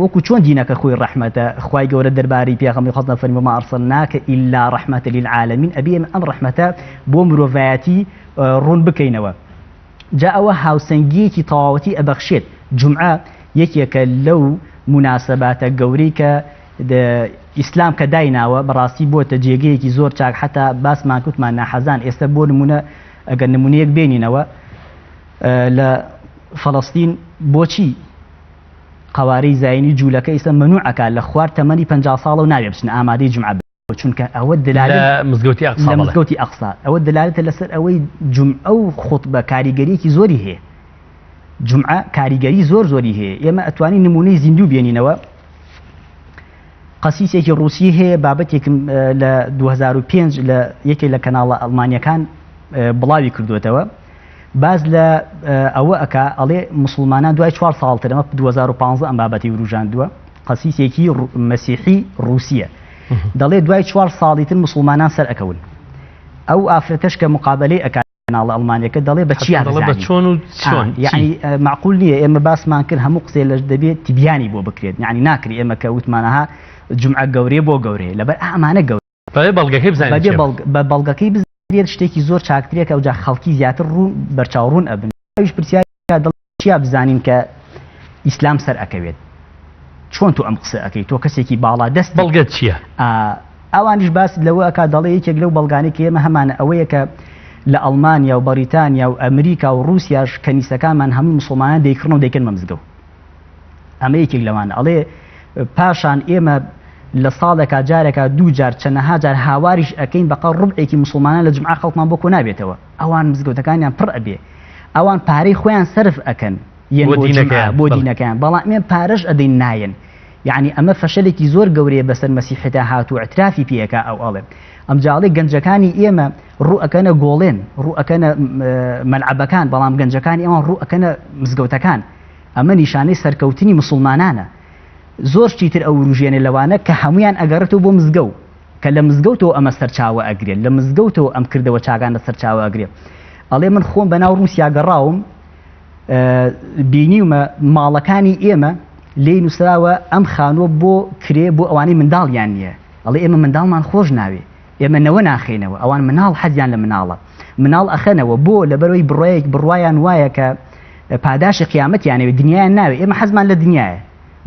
وەکو چۆن دینەکە خۆی ڕەحمەتە خوای گەورە دەربارەی پێغەمبەری خۆت فەرمی وما ئەرسەلناکە ئیلا ڕەحمەتە للعالەمین ئەبێ ئەم ڕەحمەتە بۆ مرۆڤایەتی ڕوون بکەینەوە. جا ئەوە هاوسەنگیەکی تەواوەتی ئەبەخشێت. جومعە یەکێکە لەو مناسەباتە گەورەی کە ئیسلام کە دایناوە بەڕاستی بۆتە جێگەیەکی زۆر چاک حتا باسمان کوتمان ناحەزان ئێستا بۆ نمونە ئەگەر نمونەیەک بێنینەوە لە فەڵەستین بۆچی قوارەی زاینی جوولەکە ئێستا مەنوعەکە لە خوار تەمەنی 50 ساڵە و نابێ بچن ئامادەی جومعە چونکە ئەوە دلالە مزگەوتی ئەقسا ئەوە دلالەتە لەسەر ئەوەی جومعە و خوتبە کاریگەریەکی زۆری هەیە. جومعە کاریگەری زۆری هەیە. ئێمە ئەتوانین نمونەی زیندوو بێنینەوە. قەسیسێکی ڕووسی هەیە بابەتێکم لە 2005 لە یەکێک لە کەناڵە ئەڵمانیەکان بڵاوی کردوێتەوە باز لە ئەوە ئەکا ئەڵێ مسلمانان دوای 4 ساڵتر ئەمە 2015 ئەم بابەتی وروژاندووە قەسیسێکی مەسیحی ڕووسیە دەڵێ دوای 4 ساڵی تر مسلمانان سەر ئەکەون. ئەو ئافرەتەش کە مقابلەی ئەکا کەناڵە ئەڵمانیەکە دەڵێ بە چیان یعنی معقول نییە ئێمە باسمان کرد هەموو قسێ لەش دەبێت تیبیانی بۆ بکرێت یعنی ناکری ئێمە کە وتمانەها جومعە گەورەیە بۆ گەورەیە لەبەر ئەمانە گەورە بە بەڵگەکەی بزانێت شتێکی زۆر چاکترێکە ئەوجا خەڵکی زیاتر ڕوون بەرچاوڕوون ئەبن. ئەویش پرسیار دڵچیا بزانین کە ئیسلام سەر ئەکەوێت چۆن تۆ ئەم قسە ئەەکەی تۆ کەسێکی باڵا دەست بەڵگەت چییە؟ ئەوانیش باس لەوە ئەکا دەڵێ یەکێک لەو بەڵگانەی کە ئێمە هەمانە ئەوەیە کە لە ئەڵمانیا و بەریتانیا و ئەمریکا و رووسیاش کەنیسەکانمان هەموو مسلمانان دەیکڕن و دەیکەن مەمزگەوت. ئەمە یەکێک لەوانە ئەڵێ پاشان ئێمە لە ساڵێکا جارێکە دوو جار چەندەها جار هاواریش ئەەکەین بەقە ڕوبعێکی مسلمانان لە جمعە خەڵکمان بۆ کۆ نابێتەوە ئەوان مزگەوتەکانیان پڕ ئەبێ ئەوان پارەی خۆیان سرف ئەکەن بۆ دینەکەیان بەڵام ئێمە پارەش ئەدەین نایەن یعنی ئەمە فەشەلێکی زۆر گەورەیە بەسەر مەسیحێتە هاتوو ئەترافی پێەکە ئەو ئەڵێ ئەم جاڵی گەنجەکانی ئێمە ڕوو ئەکەنە گۆڵێن ڕوو ئەکەنە مەلعەبەکان بەڵام گەنجەکانی ئەوان ڕوو ئەکەنە مزگەوتەکان ئەمە نیشانەی سەرکەوتنی مسلمانانە زۆر شتیتر ئەو ڕژێنێ لەوانە کە هەمویان ئەگەڕێتەوە بۆ مزگەوت کە لە مزگەوتەوە ئەمە سەرچاوە ئەگرێت لە مزگەوتەوە ئەم کردەوە چاگانە سەرچاوە ئەگرێت ئەڵێ من خۆم بەناو رووسیا گەڕاوم بینیومە ماڵەکانی ئێمە لێی نووسراوە ئەم خانوە بۆ کرێ بۆ ئەوانەی منداڵیان نییە ئەڵێ ئێمە منداڵمان خۆش ناوێ ئێمە نەوە ناخێنەوە ئەوان مناڵ حەزیان لە مناڵە مناڵ ئەخەنەوە بۆ لەبەرەوەی بڕۆیەک بڕوایان وایە کە پاداشی قیامەتیانەوێ دنیایان ناوێ ئێمە حەزمان لە دنیاە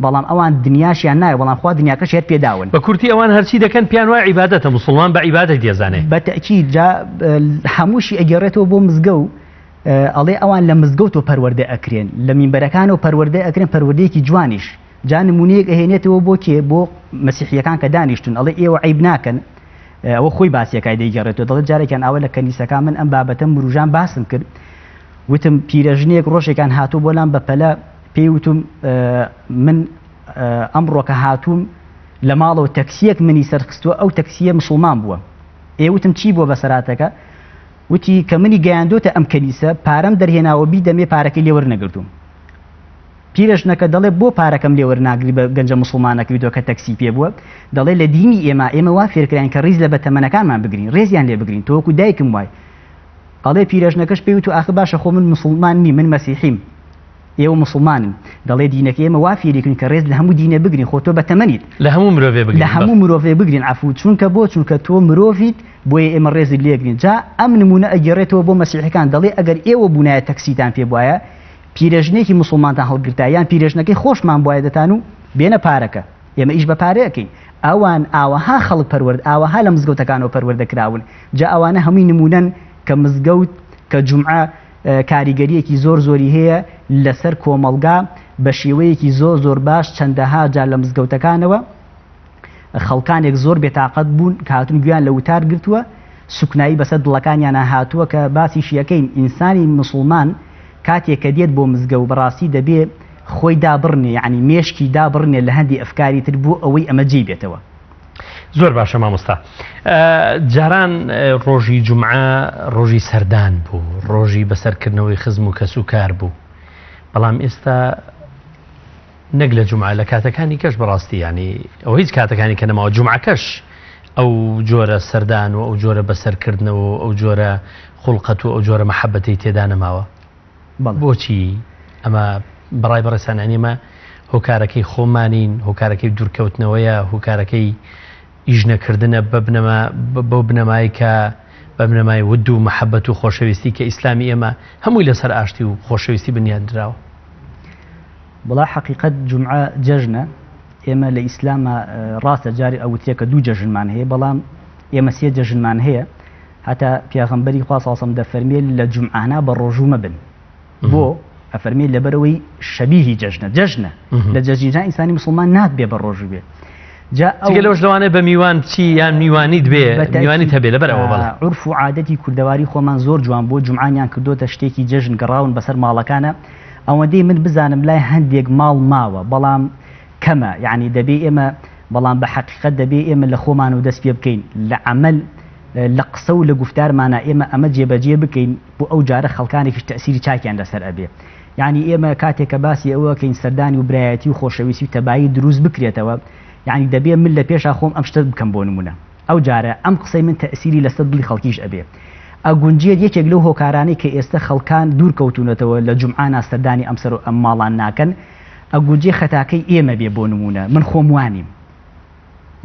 بەڵام ئەوان دنیاشیان ناوێ بەڵام خوا دنیاکەش هێر پێداون بە کورتی ئەوان هەرچی دەکەن پیان وای عیبادەتە مسلمان بە عیبادەت دێزانێ بە تەکید جا هەمووشی ئەگەڕێتەوە بۆ مزگەوت ئەڵێ ئەوان لە مزگەوتەوە پەروەردە ئەکرێن لە مینبەرەکانەوە پەروەردە ئەکرێن پەروەردەیەکی جوانیش جا نمونەیەک ئەهێنێتەوە بۆ کێ بۆ مەسیحیەکان کە دانیشتون ئەڵێ ئێوە عیب ناکەن ئەوە خۆی باسیەکای دەیگەڕێتەوە دەڵێت جارێکیان ئاوە لە کەنیسەکان من ئەم بابەتە مروژان باسم کرد وتم پیرەژنێک ڕۆژێکان هاتوو بۆ لام بەپەلە پێی وتم من ئەمڕۆکە هاتووم لە ماڵەوە تەکسیەک منی سەرخستووە ئەو تەکسیە مسلمان بووە ئێوتم چی بۆ بەسەراتەکە وتی کە منی گەیاندۆتە ئەم کەنیسە پارەم دەرهێناوە بی دەمێ پارەکەی لێوەرنەگرتوم پیرەژنەکە دەڵێ بۆ پارەکەم لێوەرناگری بە گەنجە مسلمانەکەویتەوە کە تەکسی پێ بووە دەڵێ لە دینی ئێمە وا فێرکرایان کە ڕیز لە بەتەمەنەکانمان بگرین ڕێزیان لێ بگرین تۆوەکو دایکم وای ئەڵێ پیرەژنەکەش پێی وتو ئاخە باشە خۆ من مسلمان نیم من مەسیحیم ئێوە مسلمانن دەڵێ دینەکە ئێمە وا فێریکردین کە ڕێز لە هەموو دینە بگرین خۆ تۆ بەتەمەنیت لە هەموو مرۆڤێ بگرین عفو چونکە بۆ چونکە تۆ مرۆڤیت بۆیە ئێمە ڕێزی لێگرین جا ئەم نمونە ئەگەڕێتەوە بۆ مەسیحەکان دەڵێ ئەگەر ئێوە بوونایە تەکسیتان پێ بواە پیرەژنێکی مسلمانتان هەڵگرتا یان پیرەژنەکەی خۆشمان بواە دەتان و بێنە پارەکە ئێمە ئیش بە پارەکەین ئەوان ئاوەها خەڵک پەروەرد ئاوەها لە مزگەوتەکانەوە پەروەردەکراون جا ئەوانە هەمووی نمونەن کە مزگەوت کە جومعە کاریگەریەکی زۆر زۆری هەیە لەسەر کۆمەلگا بە شێوەیەکی زۆر باش چەندەها جار لە مزگەوتەکانەوە خەڵکانێک زۆر بێتاقەت بوون کە هاتون گویان لە وتار گرتووە سوکنایی بەسەر دڵەکانیان هاتووە کە باسی شیەکەین ئینسانی مسلمان کاتێک کە دێت بۆ مزگەوت بەڕاستی دەبێ خۆی دابڕنێ یعنی مێشکی دابڕنێ لە هەندی ئەفکاری تر بۆ ئەوەی ئەمە جێ بێتەوە زۆر باشە مامۆستا جاران ڕۆژی جومعە ڕۆژی سەردان بوو ڕۆژی بەسەرکردنەوەی خزم و کەس و کار بوو بەڵام ئێستا نەک لە جومعە لە کاتەکانی کەش بەڕاستی ینی ئەو هیچ کاتەکانی کە نەماوە جومعەکەش ئەو جۆرە سەردان و ئەو جۆرە بەسەرکردنەوە ئەو جۆرە خوڵقەت و ئەو جۆرە مەحەبەتی تێدا نەماوە بۆچی ئەمە بەڕای بەڕێسان ئەنیمە هۆکارەکەی خۆمانین هۆکارەکەی دوورکەوتنەوەیە هۆکارەکەی ئیژنەکردنە بۆ بنەمای کە بە بنەمای ود و مەحەبەت و خۆشەویستی کە ئیسلامی ئێمە هەمووی لەسەر ئاشتی و خۆشەویستی بنیاندراوە بڵا حەقیقەت جومعە جەژنە ئێمە لە ئیسلامە ڕاستە جاری ئەوتێکە دوو جەژنمان هەیە بەڵام ئێمە سێ جەژنمان هەیە هەتا پیاغەمبەری خوا ساسم دەفەرمێ لە جومعانە بە ڕۆژوو مەبن بۆ ئەفەرمێ لەبەرەوەی شەبیهی جەژنە لە جەژنە ئینسانی مسلمان ناتبێ بە ڕۆژوو بێ لەش لەوانێ بە میوان چی یان میوانیت بێ میوانیت هەبێ لەبەرەوە بەڵێ عورف و عادەتی کوردەواری خۆمان زۆر جوان بۆ جومعانیان کردوتە شتێکی جەژن گەڕاون بەسەر ماڵەکانە ئەوەندەی من بزانم لای هەندێک ماڵ ماوە بەڵام کەمە یعنی دەبێ ئێمە بەڵام بە حەقیقەت دەبێ ئێمە لە خۆمان و دەست پێ بکەین لە عەمەل لە قسە و لە گفتارمانە ئێمە ئەمە جێبەجێ بکەین بۆ ئەو جارە خەڵکانێکیش تەسیری چاکیان لەسەر ئەبێ یعنی ئێمە کاتێکە باسی ئەوە کەین سەردانی و برایەتی و خۆشەویستی و تەبایی دروست بکرێتەوە یعنی دەبێ من لە پێشا خۆم ئەم شتە بکەم بۆ نمونە ئەو جارە ئەم قسەی من تەسیری لەسەر دڵی خەڵکیش ئەبێ ئەگونجێت یەکێک لەو هۆکارانەی کە ئێستا خەڵکان دوور کەوتونەتەوە لە جومعانە سەردانی ئەمسەر و ئەم ماڵان ناکەن ئەگونجێ خەتاکەی ئێمە بێ بۆ نمونە من خۆم وانیم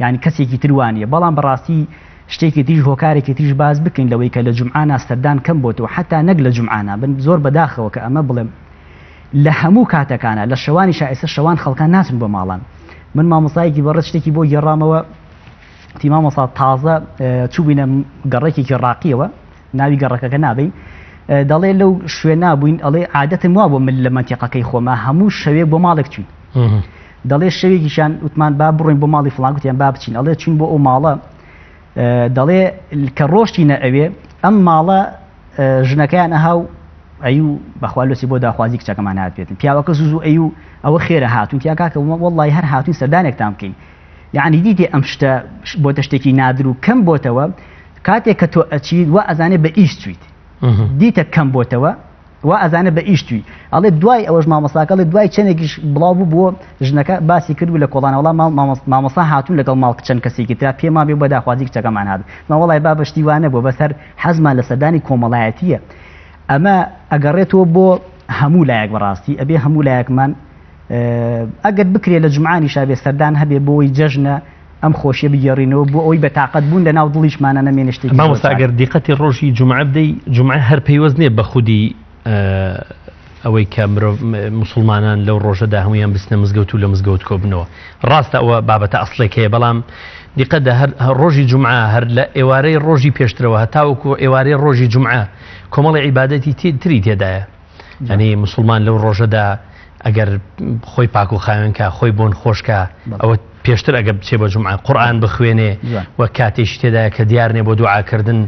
یعنی کەسێکی تروانیە بەڵام بەڕاستی شتێکی تریش هۆکارێکی تریش باز بکەین لەوەی کە لە جومعانە سەردان کەم بۆتەوە حتا نەک لە جومعانە بن زۆر بەداخەوە کە ئەمە بڵێم لە هەموو کاتەکانە لە شەوانی شائستە شەوان خەڵکان ناچن بۆ ماڵان من مامۆستایەکی بەڕێز شتێکی بۆ گێڕامەوە تی مامۆستا تازە چوبینە گەڕێکێکی ڕاقیەوە ناوی گەڕەکەکە نابین دەڵێ لەو شوێن نابووین ئەڵێ عادەتم وا بۆ من لە مەنتیقەکەی خۆمە هەموو شەوێک بۆ ماڵێک چوین دەڵێ شەوێکیشان وتمان با بڕۆین بۆ ماڵی فڵان گوتیان با بچین ئەڵێ چین بۆ ئەو ماڵە دەڵێ کە ڕۆشتینە ئەوێ ئەم ماڵە ژنەکەیان ئەهاو ئەیوو بەخوا لۆسی بۆ داخوازی کچەکەمان هات بێتن پیاوەکە زوو ئەیوو ئەوە خێرە هاتوون تیا کاکە وەڵڵی هەر هاتوین سەردانێکتان بکەین یعنی دیتێ ئەم شتە بۆتە شتێکی نادر و کەم بۆتەوە کاتێک کە تۆ ئەچیت وا ئەزانێ بە ئیش چیت دیتە کەم بۆتەوە وا ئەزانە بە ئیش توی ئەڵێ دوای ئەوەش مامۆستاکەڵێ دوای چەندێکیش بڵاو بوو بۆ ژنەکە باسی کرد و لە کۆڵانەوەڵام مامۆستا هاتوون لەگەڵ ماڵ چەند کەسێکی ترا پێمان بێ بە داخوازی کچەکەمان هات ماوەڵای با بەشتی وانە بۆ بەسەر حەزمان لە سەردانی کۆمەڵایەتیە ئەمە ئەگەڕێتەوە بۆ هەموو لایەک بەڕاستی ئەبێ هەموو لایەکمان ئەگەر بکرێ لە جمعانی شابێ سەردان هەبێ بۆی جەژنە ئەم خۆشیە بگەڕینەوە بۆ ئەوی بەتاقەت بوون لە ناو دڵیشمانە نەمێنێ شتێکی مامۆستا ئەگەر دیقەتی ڕۆژی جومعە بدەی جومعە هەر پەیوەست نییە بە خودی ئەوەی کە مرۆڤ موسڵمانان لەو ڕۆژەدا هەمویان بستنە مزگەوت و لە مزگەوت کۆبنەوە ڕاستە ئەوە بابەتە ئەسڵێک هەیە بەڵام دیقەتە هەر ڕۆژی جومعە هەر لە ئێوارەی ڕۆژی پێشترەوە هەتاوەکو ئێوارەی ڕۆژی جومعە کۆمەڵی عیبادەتی تری تێدایە ینی موسڵمان لەو ڕۆژەدا ئەگەر خۆی پاک و خاوێنکە خۆی بۆن خۆشکە ئەوە پێشتر ئەگە بچێ بە جومعە قورئان بخوێنێ وە کاتێش تێدایە کە دیارنێ بۆ دوعاکردن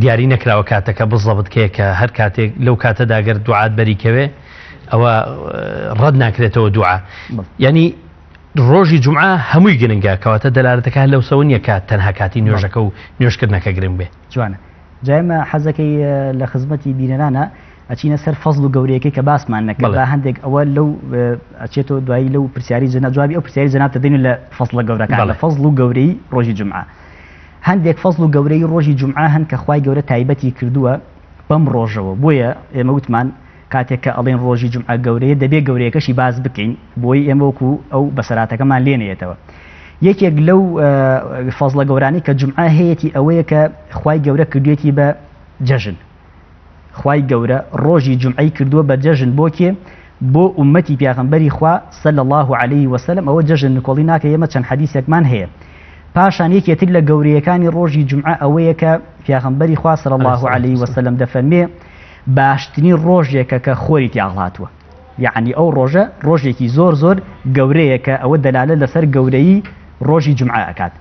دیاری نەکراوە کاتەکە بزەبت کێ کە هەر کاتێک لەو کاتەدا گەر دوعات بەریکەوێ ئەوە ڕەت ناکرێتەوە دوعا ینی ڕۆژی جومعە هەمووی گرنگە کەواتە دەلالەتەکە لەو سەوە نییە کات تەنها کاتی نوێژەکە و نوێژکردنەکە گرنگ بێ جوانە جایمە حەزەکەی لە خزمەتی بینەرانە ئەچینە سەر فەزڵ و گەورەیەکەی کە باسمان نەکرد هەندێک ئەوە لەو ئەچێتەوە دوایی لەو پرسیاری جەنە جوابی ئەو پرسیاری جەنات دەدەین لە فەزڵە گەورەکان لە فەزڵ و گەورەی ڕۆژی جومعە هەندێک فەزڵ و گەورەی ڕۆژی جومعە هەن کە خوای گەورە تایبەتی کردووە بەم ڕۆژەوە بۆیە ئێمە وتمان کاتێک کە ئەڵێن ڕۆژی جومعە گەورەیە دەبێ گەورەیەکەشی باز بکەین بۆی ئێمە وەکو ئەو بەسەراتەکەمان لێنێتەوە یەکێک لەو فەزڵە گەورانی کە جومعە هەیەی ئەوەیە کە خوای گەورە کردوێتی بە جەژن خوای گەورە ڕۆژی جومعەی کردووە بە جەژن بۆ کێ بۆ ئومەتی پیاغەمبەری خوا صلی الله عليه وسلم ئەوە جەژن نکۆڵی ناکە ئێمە چەند حەدیثێکمان هەیە پاشان یەکێتر لە گەورەیەکانی ڕۆژی جومعە ئەوەیە کە پیاغەمبەری خوا صلی الله عليه وسلم دەفەرمێ باشترین ڕۆژێکە کە خۆری تیاغڵاتوە یعنی ئەو ڕۆژە ڕۆژێکی زۆر زۆر گەورەیە کە ئەوە دەلالە لەسەر گەورەی ڕۆژی جومعە ئەکات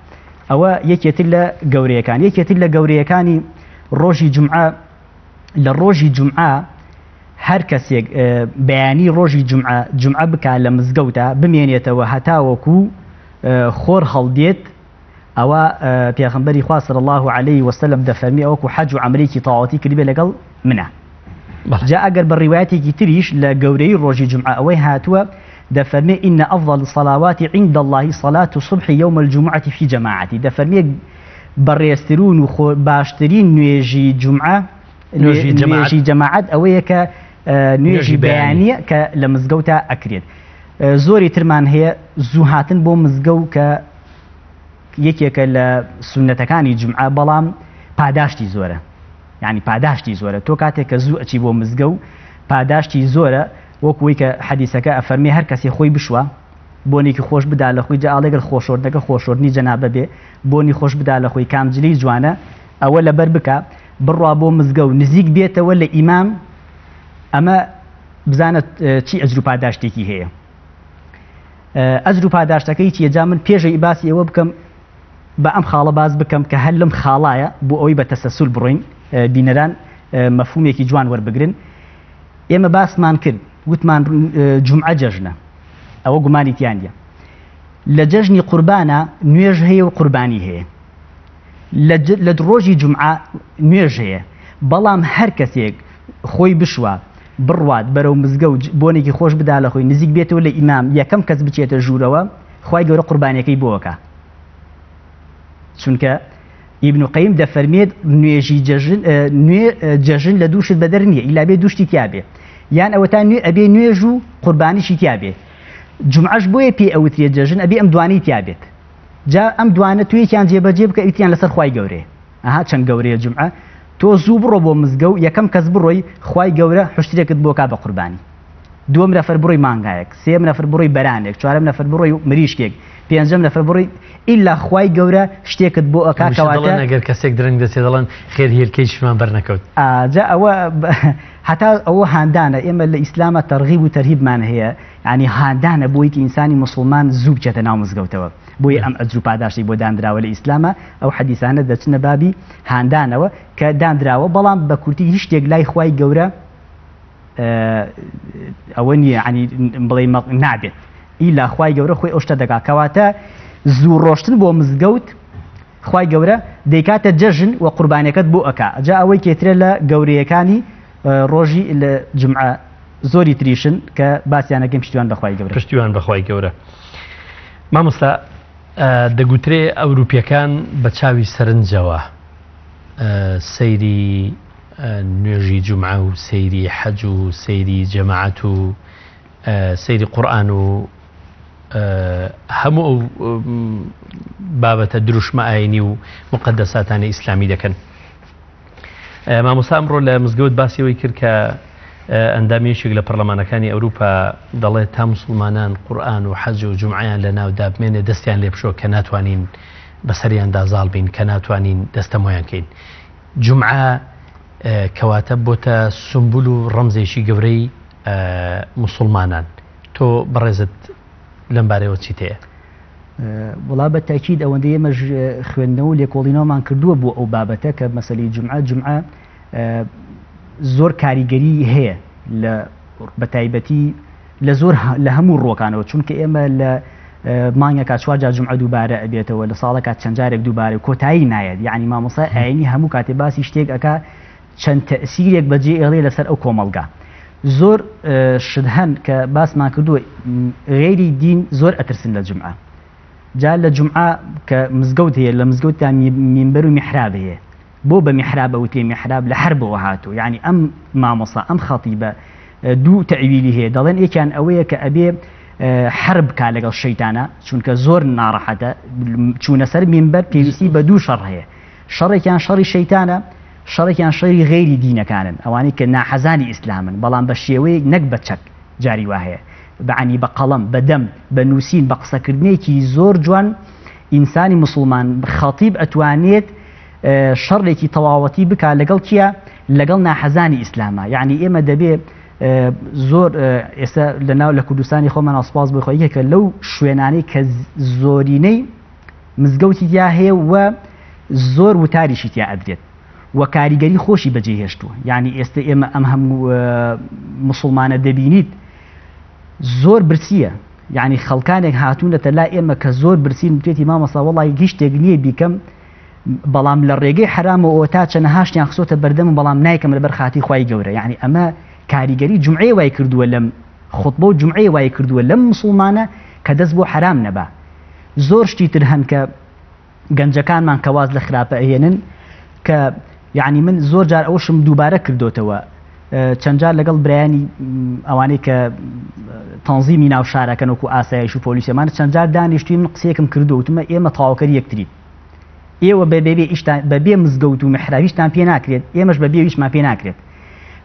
ئەوە یەکێتر لە گەورەیەکان یەکێتر لە گەورەیەکانی ڕۆژی جومعە لە ڕۆژی جومعە هەر کەسێک بەیانی ڕۆژی جومعە بکات لە مزگەوتە بمێنێتەوە هەتاوەکو خۆر هەڵدێت ئەوە پێغەمبەری خوا صلی الله عليه وسلم دەفەرمی ئەوەکو حەج و عەمرێکی تەواوەتی کردبێ لەگەڵ منە جا ئەگەر بە ڕیوایەتێکی تریش لە گەورەی ڕۆژی جومعە ئەوەی هاتووە دەفەرمێ إن أفضل الصلوات عند الله صلاة الصبح يوم الجمعة في جماعة دەفەرمێ بەڕێزترین و باشترین نوێژی جومعە نوێژی جەماعەت ئەوەیە کە نوێژی بەیانیە کە لە مزگەوتە ئەکرێت زۆری ترمان هەیە زوو هاتن بۆ مزگەوت کە یەکێکە لە سونەتەکانی جومعە بەڵام پاداشتی زۆرە یعنی پاداشتی زۆرە تۆ کاتێک کە زوو ئەچی بۆ مزگەوت پاداشتی زۆرە وەکوی کە حەدیثەکە ئەفەرمێ هەر کەسێ خۆی بشوە بۆنێکی خۆش بدا لە خۆی جا ئاڵێگەر خۆشۆردنەکە خۆشۆردنی جەنابە بێ بۆنی خۆش بدا لە خۆی کامجلی جوانە ئەوە لەبەر بکە بڕوا بۆ مزگەوت نزیک بێتەوە لە ئیمام ئەمە بزانە چی ئەجر و پاداشتێکی هەیە ئەجر و پاداشتەکەی چیەجا من پێشەی باسی ئەوە بکەم بە ئەم خاڵە باز بکەم کە هەر لەم خاڵایە بۆ ئەوەی بە تەسەسول بڕۆین بینەران مەفهومێکی جوان وەربگرن ئێمە باسمان کرد وتمان جومعە جەژنە ئەوە گومانی تیانە لە جەژنی قوربانە نوێژ هەیە و قوربانی هەیە لە ڕۆژی جومعە نوێژ هەیە بەڵام هەر کەسێک خۆی بشوە بڕوات بەرەو مزگەوت بۆنێکی خۆش بدا لە خۆی نزیک بێتەوە لە ئیمام یەکەم کەس بچێتە ژوورەوە خوای گەورە قوربانیەکەی بۆکە چونکە ئیبن قەیم دەفەرمێت نوێژی جەژن لە دووشت بەدەر نییە ئیلا بێ دووشتی تیا بێ یان ئەوەتان ئەبێ نوێژ و قوربانیشی تیا بێ جومعەش بۆیە پێ ئەوترێ جەژن ئەبێ ئەم دوانەی تیا بێت جا ئەم دوانە تویەکیان جێبەجێ بکە ئیتیان لەسەر خوای گەورەیە ئەها چەند گەورەیە جومعە تۆ زوو بڕۆ بۆ مزگەوت یەکەم کەس بڕۆی خوای گەورە حشتێکت بۆکا بە قوربانی دووەم نەفەر بڕۆی مانگایەک سێم نەفەر بڕۆی بەرانێک چوارەم نەفەر بڕۆی مریشکێک پێنجەم نەفر بڕی ئیلا خوای گەورە شتێکت بۆ ئەکاکەواتە ئەگەر کەسێک درەنگ دەسێ دەڵێن خێر هێلکەیشمان بەرنەکەوت جا ئەوە هەتا ئەوە هاندانە ئێمە لە ئیسلامە تەرغیب و تەرهیبمان هەیە ینی هاندانە بۆی کە ئینسانی مسلمان زوو بچێتە ناو مزگەوتەوە بۆی ئەم ئەجر و پاداشتی بۆ دانراوە لە ئیسلامە ئەو حەدیثانە دەچنە بابی هاندانەوە کە دانراوە بەڵام بە کورتی هیچ شتێک لای خوای گەورە ئەوە نییە ینی بڵێ نابێت ئیلا خوای گەورە خۆی ئەو شتە دەکات کەواتە زوو ڕۆشتن بۆ مزگەوت خوای گەورە دەیکاتە جەژن و قوربانیەکەت بۆ ئەکا جا ئەوەی کێترە لە گەورەیەکانی ڕۆژی لە جمعە زۆری تریشن کە باسییانەکەم پشتیوان بەخوای گەورە پشتیوان بەخوای گەورە مامۆستا دەگوترێ ئەوروپیەکان بە چاوی سەرنجەوە سەیری نوێژی جومعە و سەیری حەج و سەیری جەماعەت و سەیری قورئان و هەموو ئەو بابەتە دروشمە ئاینی و مقدساتانی ئیسلامی دەکەن. مامۆستا ئەمڕۆ لە مزگەوت باسیەوەی کرد کە ئەندامێشێک لە پەرلەمانەکانی ئەوروپا دەڵێت تا موسڵمانان قورئان و حەج و جومعەیان لە ناو دابمێنێ دەستیان لێ بشۆ کە ناتوانین بەسەریاندا زاڵ بین کە ناتوانین دەستەمۆیان کەین. جومعە کەواتە بۆتە سمبول و ڕەمزێکی گەورەی موسڵمانان. تۆ بەڕێزت لەم بارەوە چیت هەیە؟ وڵا بە تاکید ئەوەندەی ئێمەش خوێندنەوە و لێکۆڵینەوەمان کردووە بۆ ئەو بابەتە کە مەسەلەی جومعە زۆر کاریگەری هەیە لە بەتایبەتی لە زۆر لە هەموو ڕۆکانەوە چونکە ئێمە لە مانگێکات چوار جار جومعە دووبارە ئەبێتەوە لە ساڵێکات چەند جارێک دووبارە کۆتایی نایەت یعنی مامۆستا ئاینی هەموو کاتێ باسی شتێک ئەکا چەند تەئسیرێک بەجێ ئێڵێ لەسەر ئەو کۆمەڵگا زۆر شت هەن کە باسمان کردووە غێری دین زۆر ئەترسن لە جومعە جا لە جومعە کە مزگەوت هەیە لە مزگەوتدا مینبەر و میحراب هەیە بۆ بە میحراب ئەوتێ میحراب لە حربەوە هاتوو یعنی ئەم مامۆستا ئەم خەتیبە دوو تەعویلی هەیە دەڵێن یەکیان ئەوەیە کە ئەبێ حرب کا لەگەڵ شەیتانە چونکە زۆر ناڕەحەتە چوونە سەر مینبەر پێویستی بە دوو شەڕ هەیە شەڕێکیان شەڕی شەیتانە شەڕێکیان شەڕی غێری دینەکانن ئەوانەی کە ناحەزانی ئیسلامن بەڵام بە شێوەیە نەک بە چەک جاری وا هەیە بەعنی بە قەڵەم بە دەم بە نووسین بە قسەکردنێکی زۆر جوان ئینسانی مسلمان خەتیب ئەتوانێت شەڕێکی تەواوەتی بکا لەگەڵ کیە لەگەڵ ناحەزانی ئیسلامە یعنی ئێمە دەبێ زۆر ئێستا لەناو لە کوردستانی خۆمان ئاسپاس بخۆیە کە لەو شوێنانەی کە زۆرینەی مزگەوتی تیا هەیە و زۆر وتاریشی تیا ئەدرێت و کاریگەری خۆشی بەجێهێشتووە یعنی ئێستا ئێمە ئەم هەموو مسلمانە دەبینیت زۆر برسیە یعنی خەڵکانێک هاتوونەتە لا ئێمە کە زۆر برسین بێتی مامۆستا وەڵی گشتێک نییە بیکەم بەڵام لە ڕێگەی حرامەوە تا چەنە هاشتیان خسۆتە بەردەم بەڵام نایکەم لەبەر خاتی خوای گەورە یعنی ئەمە کاریگەری جومعەی وای کردووە لەم خوتبە و جومعەی وای کردووە لەم مسلمانە کە دەست بۆ حرام نەبا زۆر شتی تر هەن کە گەنجەکانمان کەواز لە خراپە ئەهێنن کە یعنی من زۆر جار ئەوشم دووبارە کردوتەوە چەند جار لەگەڵ برایانی ئەوانەی کە تەنزیمی ناو شارەکەن وەکو ئاسایش و پۆلیسەمان چەند جار دانیشتووی من قسەیەکم کردو وتمە ئێمە تەواوکەری یەکترین ئێوە بەبێ مزگەوت و محراویشتان پێ ناکرێت ئێمەش بەبێ ویشمان پێ ناکرێت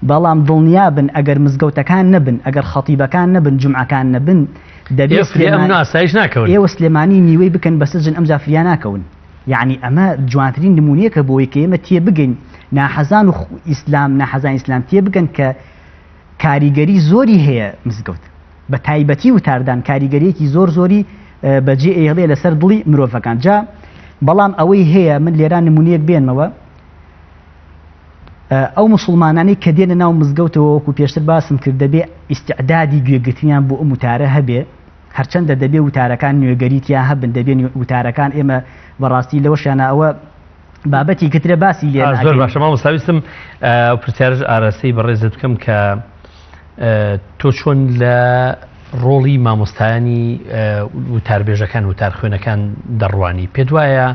بەڵام دڵنیا بن ئەگەر مزگەوتەکان نەبن ئەگەر خەتیبەکان نەبن جومعەکان نەبن دەبێت ئێوە سلێمانی نیوەی بکەن بەسجن ئەم جافریا ناکەون یعنی ئەمە جوانترین نمونەیەکە بۆی کە ئێمە تێ بگەین ناحەزان و ناحەزان ئیسلام تێ بگەن کە کاریگەری زۆری هەیە مزگەوت بە تایبەتی و تاردان کاریگەریەکی زۆر زۆری بەجێ ئێڵێ لەسەر دڵی مرۆڤەکان جا بەڵام ئەوەی هەیە من لێران نمونەیەک بێنمەوە ئەو مسلمانانی کە دێنە ناو مزگەوتەوە وەکو پێشتر باسم کرد دەبێ ئیستعدادی گوێگرتنیان بۆ ئەم وتارە هەبێ هەرچەندە دەبێ وتارەکان نوێگەریتیان هەبن دەبێ وتارەکان ئێمە بەڕاستی لەوەشیانە ئەوە بابەتی کترە باسی لێ زۆر باشە مامۆستاویستم پرسیارش ئاراستەی بەڕێزت بکەم کە تۆ چۆن لە ڕۆڵی مامۆستایانی وتاربێژەکان وتار خوێنەکان دەڕوانی پێت وایە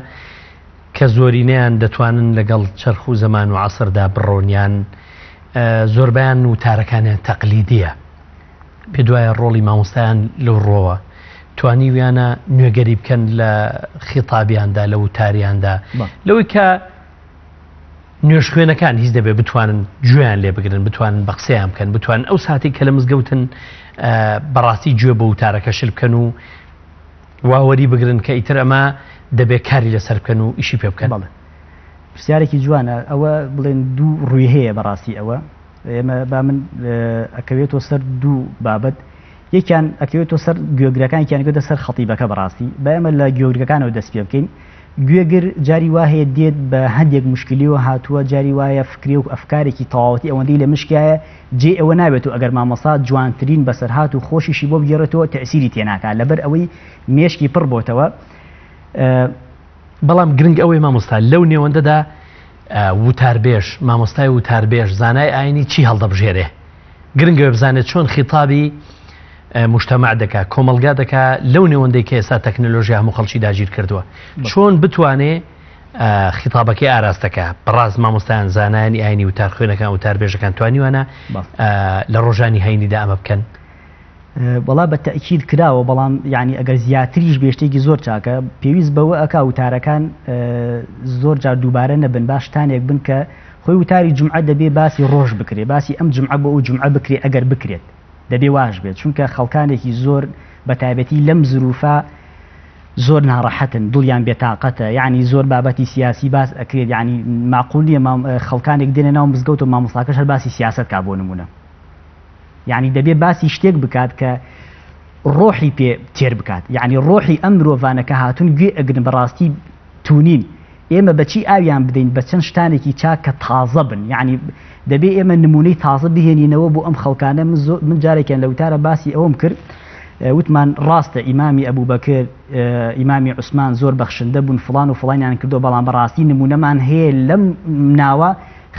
کە زۆرینەیان دەتوانن لەگەڵ چەرخ و زەمان و عەسردا بڕۆنیان زۆربیان وتارەکانیان تەقلیدیە پێت وایە ڕۆڵی مامۆستایان لەو ڕۆوە توانی ویانە نوێگەری بکەن لە خیتابیاندا لە وتاریاندا لەوەی کە نوێژ خوێنەکان هیچ دەبێت بتوانن گوێیان لێ بگرن بتوانن بە قسەیان بکەن بتوانن ئەو ساتی کە لە مزگەوتن بەڕاستی گوێ بە وتارەکە شل بکەن و واوەری بگرن کە ئیتر ئەمە دەبێت کاری لەسەر بکەن و ئیشی پێ بکەن. بەڵێ پرسیارێکی جوانە ئەوە بڵێن دوو ڕووی هەیە بەڕاستی ئەوە ئێمە با من ئەکەوێتەوە سەر دوو بابەت یەکیان ئەکەوێتەوە سەر گوێگرەکانیان گوێدە سەر خەتیبەکە بەڕاستی با ئێمە لە گوێگرەکانەوە دەست پێ بکەین. گوێگر جاری وایە دێت بە هەندێک مشکلیەوە هاتووە جاری وایە فکری و ئەفکارێکی تەواوەتی ئەوەندەی لە مشکایە جێ ئەوە نابێت و ئەگەر مامۆستا جوانترین بەسەرهات و خۆشیشی بۆ بگێڕێتەوە تەئسیری تێناکات لەبەر ئەوەی مێشکی پڕ بۆتەوە. بەڵام گرنگ ئەوەی مامۆستا لەو نێوەندەدا وتاربێژ مامۆستای وتاربێژ زانای ئاینی چی هەڵدەبژێرێ گرنگە بزانێت چۆن خیتابی مجتمع دەکا کۆمەلگا دەکا لەو نێوەندەی کە ئێستا تەکنۆلۆژیا هەموو خەڵکی داگیر کردووە چۆن بتوانێ خیتابەکەی ئاراستەکە بەڕاست مامۆستایان زانایانی ئاینی وتار خوێنەکان وتاربێژەکان توانیوانە لە ڕۆژانی هەینیدا ئەمە بکەن. وڵا بە تەئکید کراوە بەڵام یعنی ئەگەر زیاتریش بێشتێکی زۆر چاکە پێویست بەوە ئەکا وتارەکان زۆر جار دووبارە نەبن باشتانێک بن کە خۆی وتاری جمعە دەبێ باسی ڕۆژ بکرێ باسی ئەم جمعە بۆ ئەو جمعە بکرێ ئەگەر بکرێت دەبێ واش بێت چونکە خەڵکانێکی زۆر بە تایبەتی لەم زروفە زۆر ناڕەحەتن دڵیان بێتاقەتە یعنی زۆر بابەتی سیاسی باس ئەکرێت یعنی معقول نییە خەڵکانێک دێنە ناو مزگەوت و مامۆستاکەش هەر باسی سیاست کا بۆ نمونە یعنی دەبێ باسی شتێک بکات کە ڕۆحی پێ تێر بکات یعنی ڕۆحی ئەم مرۆڤانەکە هاتون گوێ ئەگرن بەڕاستی تونین ئێمە بەچی ئاویان بدەین بە چەند شتانێکی چاک کە تازە بن یعنی دەبێ ئێمە نمونەی تازە بهێنینەوە بۆ ئەم خەڵکانە من جارێکیان لە وتارە باسی ئەوم کرد وتمان ڕاستە ئیمامی ئەبوبەکر ئیمامی عوسمان زۆر بەخشندە بوون فڵان و فڵانیان کردو بەڵام بەڕاستی نمونەمان هەیە لەم ناوە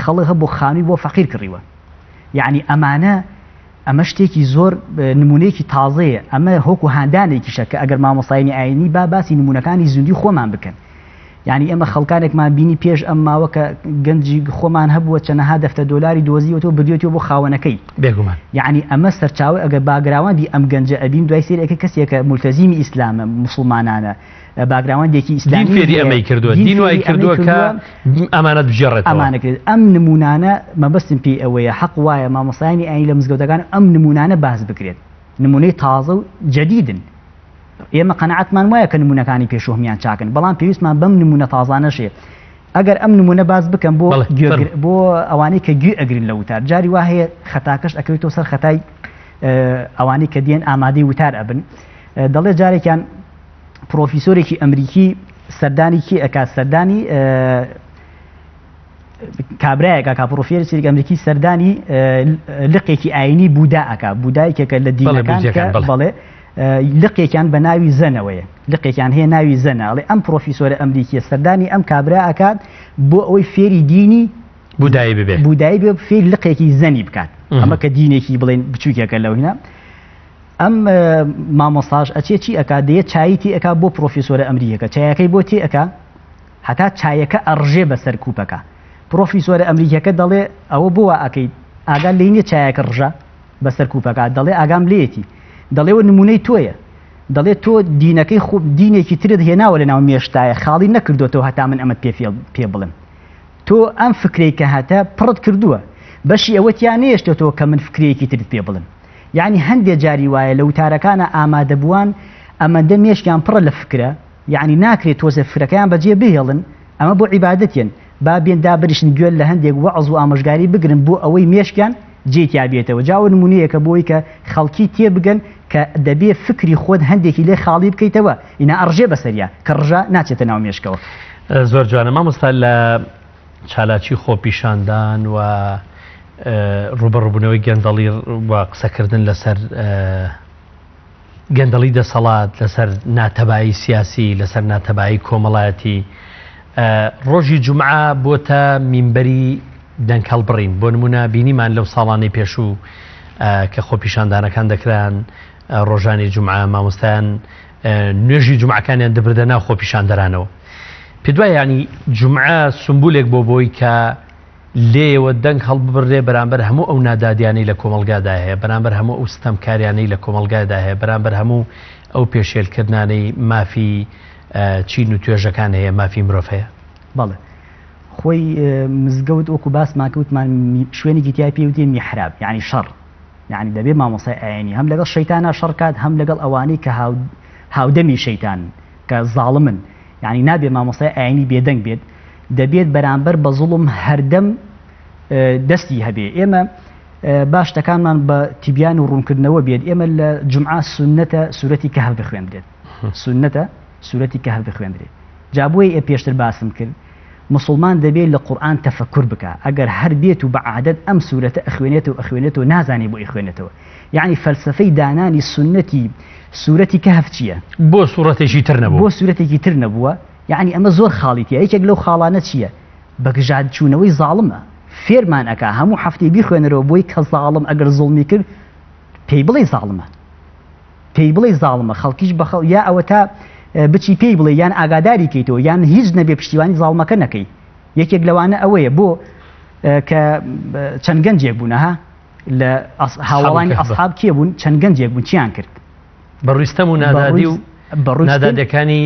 خەڵک بۆ خانووی بۆ فەقیر کڕیوە یعنی ئەمانە ئەمە شتێکی زۆر نمونەیەکی تازەیە ئەمە هۆکو هاندانێکیشە کە ئەگەر مامۆستایانی ئاینی باسی نمونونەکانی زوندی خۆمان بکەن یعنی ئەمە خەڵکانێکمان بینی پێش ئەم ماوە کە گەنجی خۆمان هەبووە چەنەها دەفتە دۆلاری دۆزیوەوە بردوێتەوە بۆ خاوەنەکەی بێگومان یعنی ئەمە سەرچاوی ئەگەر باگراوەندی ئەم گەنجە ئەبین دوای سێرێکە کەسێکە مولتەزیمی ئیسلامە مسلمانانە باگراوەندێکی ئیسلامی فێری ئەمەی کردووە دین وای کردووە کە ئەمانەت بژێڕێتەوە ئەمانەکرێت ئەم نمونانە مەبەستم پێی ئەوەیە حەق وایە مامۆستایانی ئاینی لە مزگەوتەکان ئەم نمونانە باز بکرێت نمونەی تازە و جەدیدن ئێمە قەنەعەتمان وایە کە نمونونەکانی پێشوهمیان چاکن بەڵام پێویستمان بەم نمونە تازانەشێ ئەگەر ئەم نمونە باز بکەم بۆ ئەوانەی کە گوێ ئەگرن لە وتار جاری وا هەیە خەتاکەش ئەکەوێتەوە سەر خەتای ئەوانەی کە دێن ئامادەی وتار ئەبن دەڵێ جارێکیان پرۆفیسۆرێکی ئەمریکی سەردانێکی ئەکات سەردانی کابرایەکە کا پرۆفیسۆرێکی ئەمریکی سەردانی لقێکی ئاینی بوودا ئەکا بوودایەکێکە لە دینەکان بەڵێ لقێکیان بە ناوی زەنەوەیە لقێکیان هەیە ناوی زەنە ئەڵێ ئەم پرۆفیسۆرە ئەمریکیە سەردانی ئەم کابرا ئەکات بۆ ئەوەی فێری دینی بوودایی بێ فێری لقێکی زەنی بکات ئەمە کە دینێکی بڵێن بچووکێکە لەوهینە ئەم مامۆستاژ ئەچێ چی ئەکا دەیە چاییتی ئەکا بۆ پرۆفیسۆرە ئەمریکەکە چایەکەی بۆ تێ ئەکا هەتا چایەکە ئەڕژێ بەسەر کوپەکە پرۆفیسۆرە ئەمریکەکە دەڵێ ئەوە بۆ ئەکەیت ئاگا لێنیە چایەکە ڕژە بەسەر کوپەکە دەڵێ ئاگام لێتی دەڵێوە نمونەی تۆیە دەڵێت تۆ دینەکەی خوب دینێکی ترت هێناوە لە ناو مێشتایە خاڵی نەکردوێتەوە هەتا من ئەمەت پێ بڵم تۆ ئەم فکرەی کە هەتا پڕت کردووە بەشی ئەوەتیان نێشتێتەوە کە من فکرەیەکی ترت پێ بڵم یعنی هەندێک جاری وایە لە وتارەکانە ئامادەبووان ئەمەندە مێشکیان پڕە لە فکرە یعنی ناکرێت تۆزە فکرەکەیان بەجێ بهێڵن ئەمە بۆ عیبادەتێن با بێندا بریشن گوێل لە هەندێک وەعز و ئامۆژگاری بگرن بۆ ئەوەی مێشکیان جێتیا بێتەوە جاوە نمونەیەکە بۆی کە خەڵکی تێ بگەن کە دەبێ فکری خۆت هەندێکی لێ خاڵی بکەیتەوە ئینا ئەڕژێ بەسەریە کە ڕژە ناچێتە ناو مێشکەوە. زۆر جوانە مامۆستا لە چالاکی خۆپیشاندان و ڕوبەڕووبوونەوەی گەندەڵی و قسەکردن لەسەر گەندەڵی دەسەڵات لەسەر ناتەبایی سیاسی لەسەر ناتەبایی کۆمەڵایەتی ڕۆژی جومعە بۆتە مینبەری دەنگ هەڵبڕین بۆ نمونە بینیمان لەو ساڵانی پێشوو کە خۆپیشاندانەکان دەکران ڕۆژانی جومعە مامۆستایان نوێژی جومعەکانیان دەبردە ناو خۆپیشاندەرانەوە پێ دوای ینی جومعە سمبولێک بۆ بۆی کە لێوە دەنگ هەڵببڕێ بەرامبەر هەموو ئەو نادادیانەی لە کۆمەلگادا هەیە بەرامبەر هەموو ئەو ستەمکاریانەی لە کۆمەلگادا هەیە بەرامبەر هەموو ئەو پێشێلکردنانەی مافی چین و توێژەکان هەیە مافی مرۆڤ هەیە. بەڵێ خۆی مزگەوت وەکو باسمان کەوتمان شوێنێکی تیا پێوتێ میحراب یعنی شەڕ یعنی دەبێ مامۆستای ئاینی هەم لەگەڵ شەیتانە شەڕکات هەم لەگەڵ ئەوانەی کە هاودەمی شەیتان کە زاڵمن یعنی نابێ مامۆستای ئاینی بێدەنگ بێت دەبێت بەرامبەر بە زوڵم هەردەم دەستی هەبێ ئێمە باش شتەکانمان بە تیبیان و ڕوونکردنەوە بێت ئێمە لە جومعە سونەتە سوورەتی کەهف بخوێندرێت سونەتە سوورەتی کەهف بخوێندرێت جابووی پێشتر باسم کرد مسلمان دەبێت لە قورئان تەفەکر بکە ئەگەر هەر بێت و بە عادەت ئەم سوورەتە ئەخوێنێتەوە نازانێ بۆ ئەخوێنێتەوە یعنی فەلسفەی دانانی سنەتی سوورەتی کەهف چییە بۆ سوورەتێکی تر نەبوو بۆ سوورەتێکی تر نەبووە یعنی ئەمە زۆر خاڵیتە یەکێک لەو خاڵانە چییە بەگژاد چوونەوەی زاڵمە فێرمان ئەکا هەموو هەفتەی بیخوێنەرەوە بۆی کە زاڵم ئەگەر زوڵمی کرد پێی بڵێ زاڵمە خەڵکیش بەخەڵ یا ئەوە تا بچی پێی بڵێ یان ئاگاداری کەیتەوە یان هیچ نەبێ پشتیوانی زاڵمەکە نەکەی یەکێک لەوانە ئەوەیە بۆ کە چەند گەنجێک بوون ها لە هاوڵانی ئەسحاب کێ بوون چەند گەنجێک بوون چیان کرد بەڕویستەم و نادادی و نادادەکانی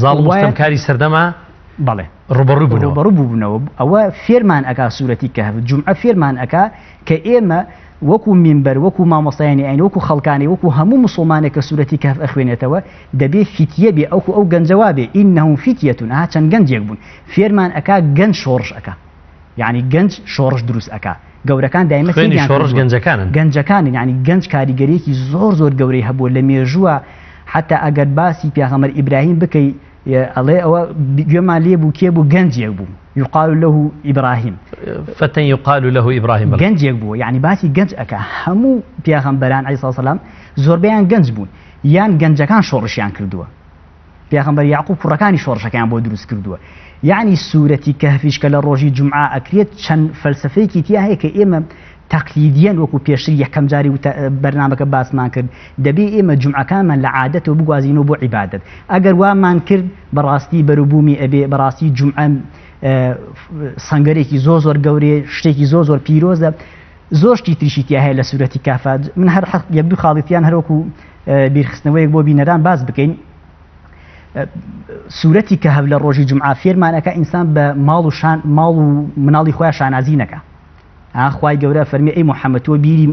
زاڵم مستەمکاری سەردەما بەڵێ ڕوبەڕوو بوونەوە ئەوە فێرمان ئەکا سوورەتی کەهف جومعە فێرمان ئەکا کە ئێمە وەکو مینبەر وەکو مامۆستایانی ئاین وەکو خەڵکانی وەکو هەموو مسلمانێک کە سوورەتی کەهف ئەخوێنێتەوە دەبێ فیتیە بێ ئەو گەنجەوا بێ ئینەهم فیتیەتون چەند گەنجێک بوون فێرمان ئەکا گەنج شۆڕش ئەکا یعنی گەنج شۆڕش دروست ئەکا گەورەکان دایمە شۆڕش گەنجەکانن یعنی گەنج کاریگەریەکی زۆر گەورەی هەبووە لە مێژووە حتا ئەگەر باسی پێغەمبەر ئیبراهیم بکەی ئەڵێ ئەوە گوێمان لێ بوو کێ بوو گەنجێک بوو يقال له إبراهيم فتى يقال له إبراهيم گەنج یەک بووە یعنی باسی گەنج ئەکا هەموو پێغەمبەران عەلەیهی سەلام زۆربەیان گەنج بوون یان گەنجەکان شۆڕشیان کردووە پێغەمبەر یعقوب کوڕەکانی شۆڕشەکەیان بۆ دروست کردووە یعنی سوورەتی کەهفیش کە لە ڕۆژی جومعە ئەکرێت چەند فەلسفەیەکی تیا هەیە کە ئێمە تەقلیدیەن وەکو پێشتر یەکەم جاری بەرنامەکە باسمان کرد دەبێ ئێمە جومعەکانمان لە عادەتەوە بگوازینەوە بۆ عیبادەت ئەگەر وامان کرد بەڕاستی بەروبوومی ئەبێ بەڕاستی جومعە سەنگەرێکی زۆر گەورەیە شتێکی زۆر پیرۆزە زۆر شتی تریشی تیا هەیە لە سوورەتی کەهف من هەر یەک دوو خاڵیتیان هەروەکو بیرخستنەوەیەک بۆ بینەران باس بکەین سوورەتی کەهف لە ڕۆژی جومعە فێرمانەکە ئینسان بە ماڵ و مناڵی خۆیان شانازی نەکە خوای گەورە فەرمی ئەی موحەممەد تۆ بیری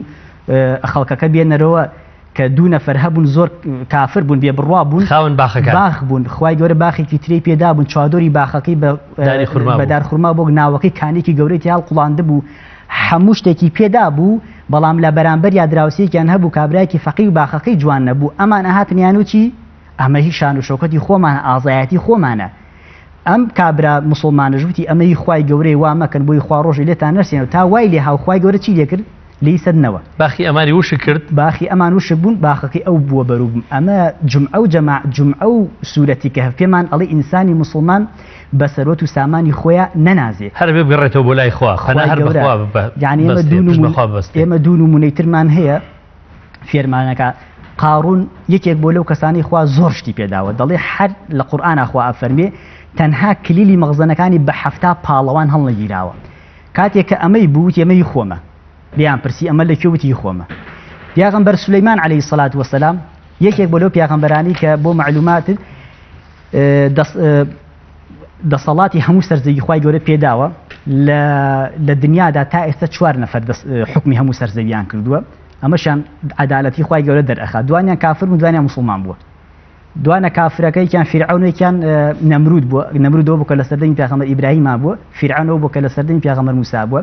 خەڵکەکە بێنەرەوە کە دوو نەفەر هەبوون زۆر کافر بوون بێ بڕوا بوون خاوەن باخ بوون خوای گەورە باخێکی ترێی پێدا بوون چادۆری باخەکەی بەدار خورما بۆ ناوەکەی کانێکی گەورەی تیاڵ قوڵاندە بوو هەموو شتێکی پێدا بوو بەڵام لە بەرامبەر یا دراوسەیەکیان هەبوو کابرایەکی فەقیر و باخەکەی جوان نەبوو ئەمان ئەهاتنیان و چی ئەمە هیچ شان و شەوکەتی خۆمانە ئازایەتی خۆمانە ئەم کابرا مسلمانە ژووتی ئەمەی خوای گەورەی وا مەکەن بۆی خوا ڕۆژی لێتان نەرسێنەوە تا وای لێ هاو خوای گەورە چی لێ کرد لی سەدنەوە باخی ئەمانی وش کرد باخی ئەمان وش بوون باخەکەی ئەو بووە بەروبووم ئەمە جومعە و جومعە و سوورەتی کەهف پێمان ئەڵێ ئینسانی مسلمان بە سەرۆت و سامانی خۆیان نەنازێ هەر بگەڕێتەوە بۆ لای خوا یعنی ئێمە دوو نمونەی ترمان هەیە فێرمانەکە قارون یەکێک بۆ لەو کەسانی خوا زۆر شتی پێداوە دەڵێ هەر لە قورئانە خوا ئەفەرمێ تەنها کلیلی مەغزەنەکانی بە 7 پاڵەوان هەڵنەگیراوە کاتێک کە ئەمەی بوو ئەمەی خۆمە بیان پرسی ئەمە لە کوێوتی خۆمە پیاغەمبەر سولەیمان عەلەیهی سەڵات وەسەلام یەکێک بۆ لەو پیاغەمبەرانی کە بۆ معلوماتت دەسەڵاتی هەموو سەرزەوی خوای گەورە پێداوە لە دنیادا تا ئێستا 4 نەفەر حکمی هەموو سەرزەویان کردووە ئەمەشان عەدالەتی خوای گەورە دەرئەخا دوانیان کافر بوون دوانیان مسلمان بووە دوانە کافرەکەیان فیرعەونێکیان نەمرود بووە نەمرودەوە بوو کە لە سەردەمی پێغەمبەر ئیبراهیمە بووە فیرعەونەوە بوو کە لە سەردەمی پێغەمبەر موسا بووە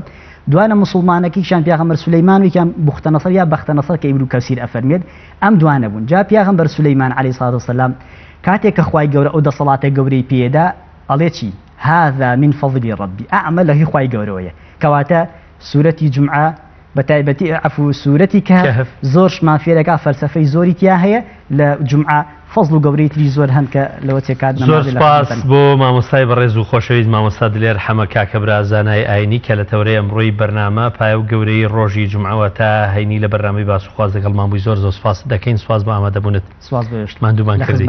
دوانە مسلمانەکەیشان پێغەمبەر سولەیمانێکیان بوختەنەسەر یا بەختەنەسەر کە ئیبن کەسیر ئەفەرمێت ئەم دوانە بوون جا پێغەمبەر سولەیمان عەلەیهی سەڵات وسەلام کاتێک کە خوای گەورە ئەو دەسەڵاتە گەورەی پێدا ئەڵێ چی هذا من فضل ربي ئەمە لە هی خوای گەورەوەیە کەواتە سوورەتی جومعە بەتایبەتی عەفو سوورەتی کەهف زۆرشمان فێرەکە فەلسەفەی زۆری تیا هەیە لە جومعە فەزڵ و گەورەی تری زۆر هەن کە لەوە تێکات زۆر سپاس بۆ مامۆستای بەڕێز و خۆشەویست مامۆستا دلێر حەمە کاکە برا زانای ئاینی کە لە تەورەی ئەمڕۆی بەرنامە پایە و گەورەی ڕۆژی جومعەوە تا هەینی لە بەرنامەی باس و خواز دەگەڵمان بووی زۆر سپاس دەکەین سپاس بە ئامادەبوونت سپاس بەشتمان دوومان کردی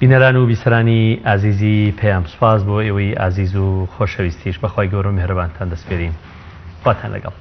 بینەران و بیسەرانی ئازیزی پێیام سپاس بۆ ئێوەی ئازیز و خۆشەویستیش بەخوای گەورە و میهرەبانتان دەسپێرین خواتان لەگەڵ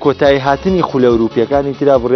کۆتایی هاتنی خولە ئەوروپیەکانی ترا بڕیار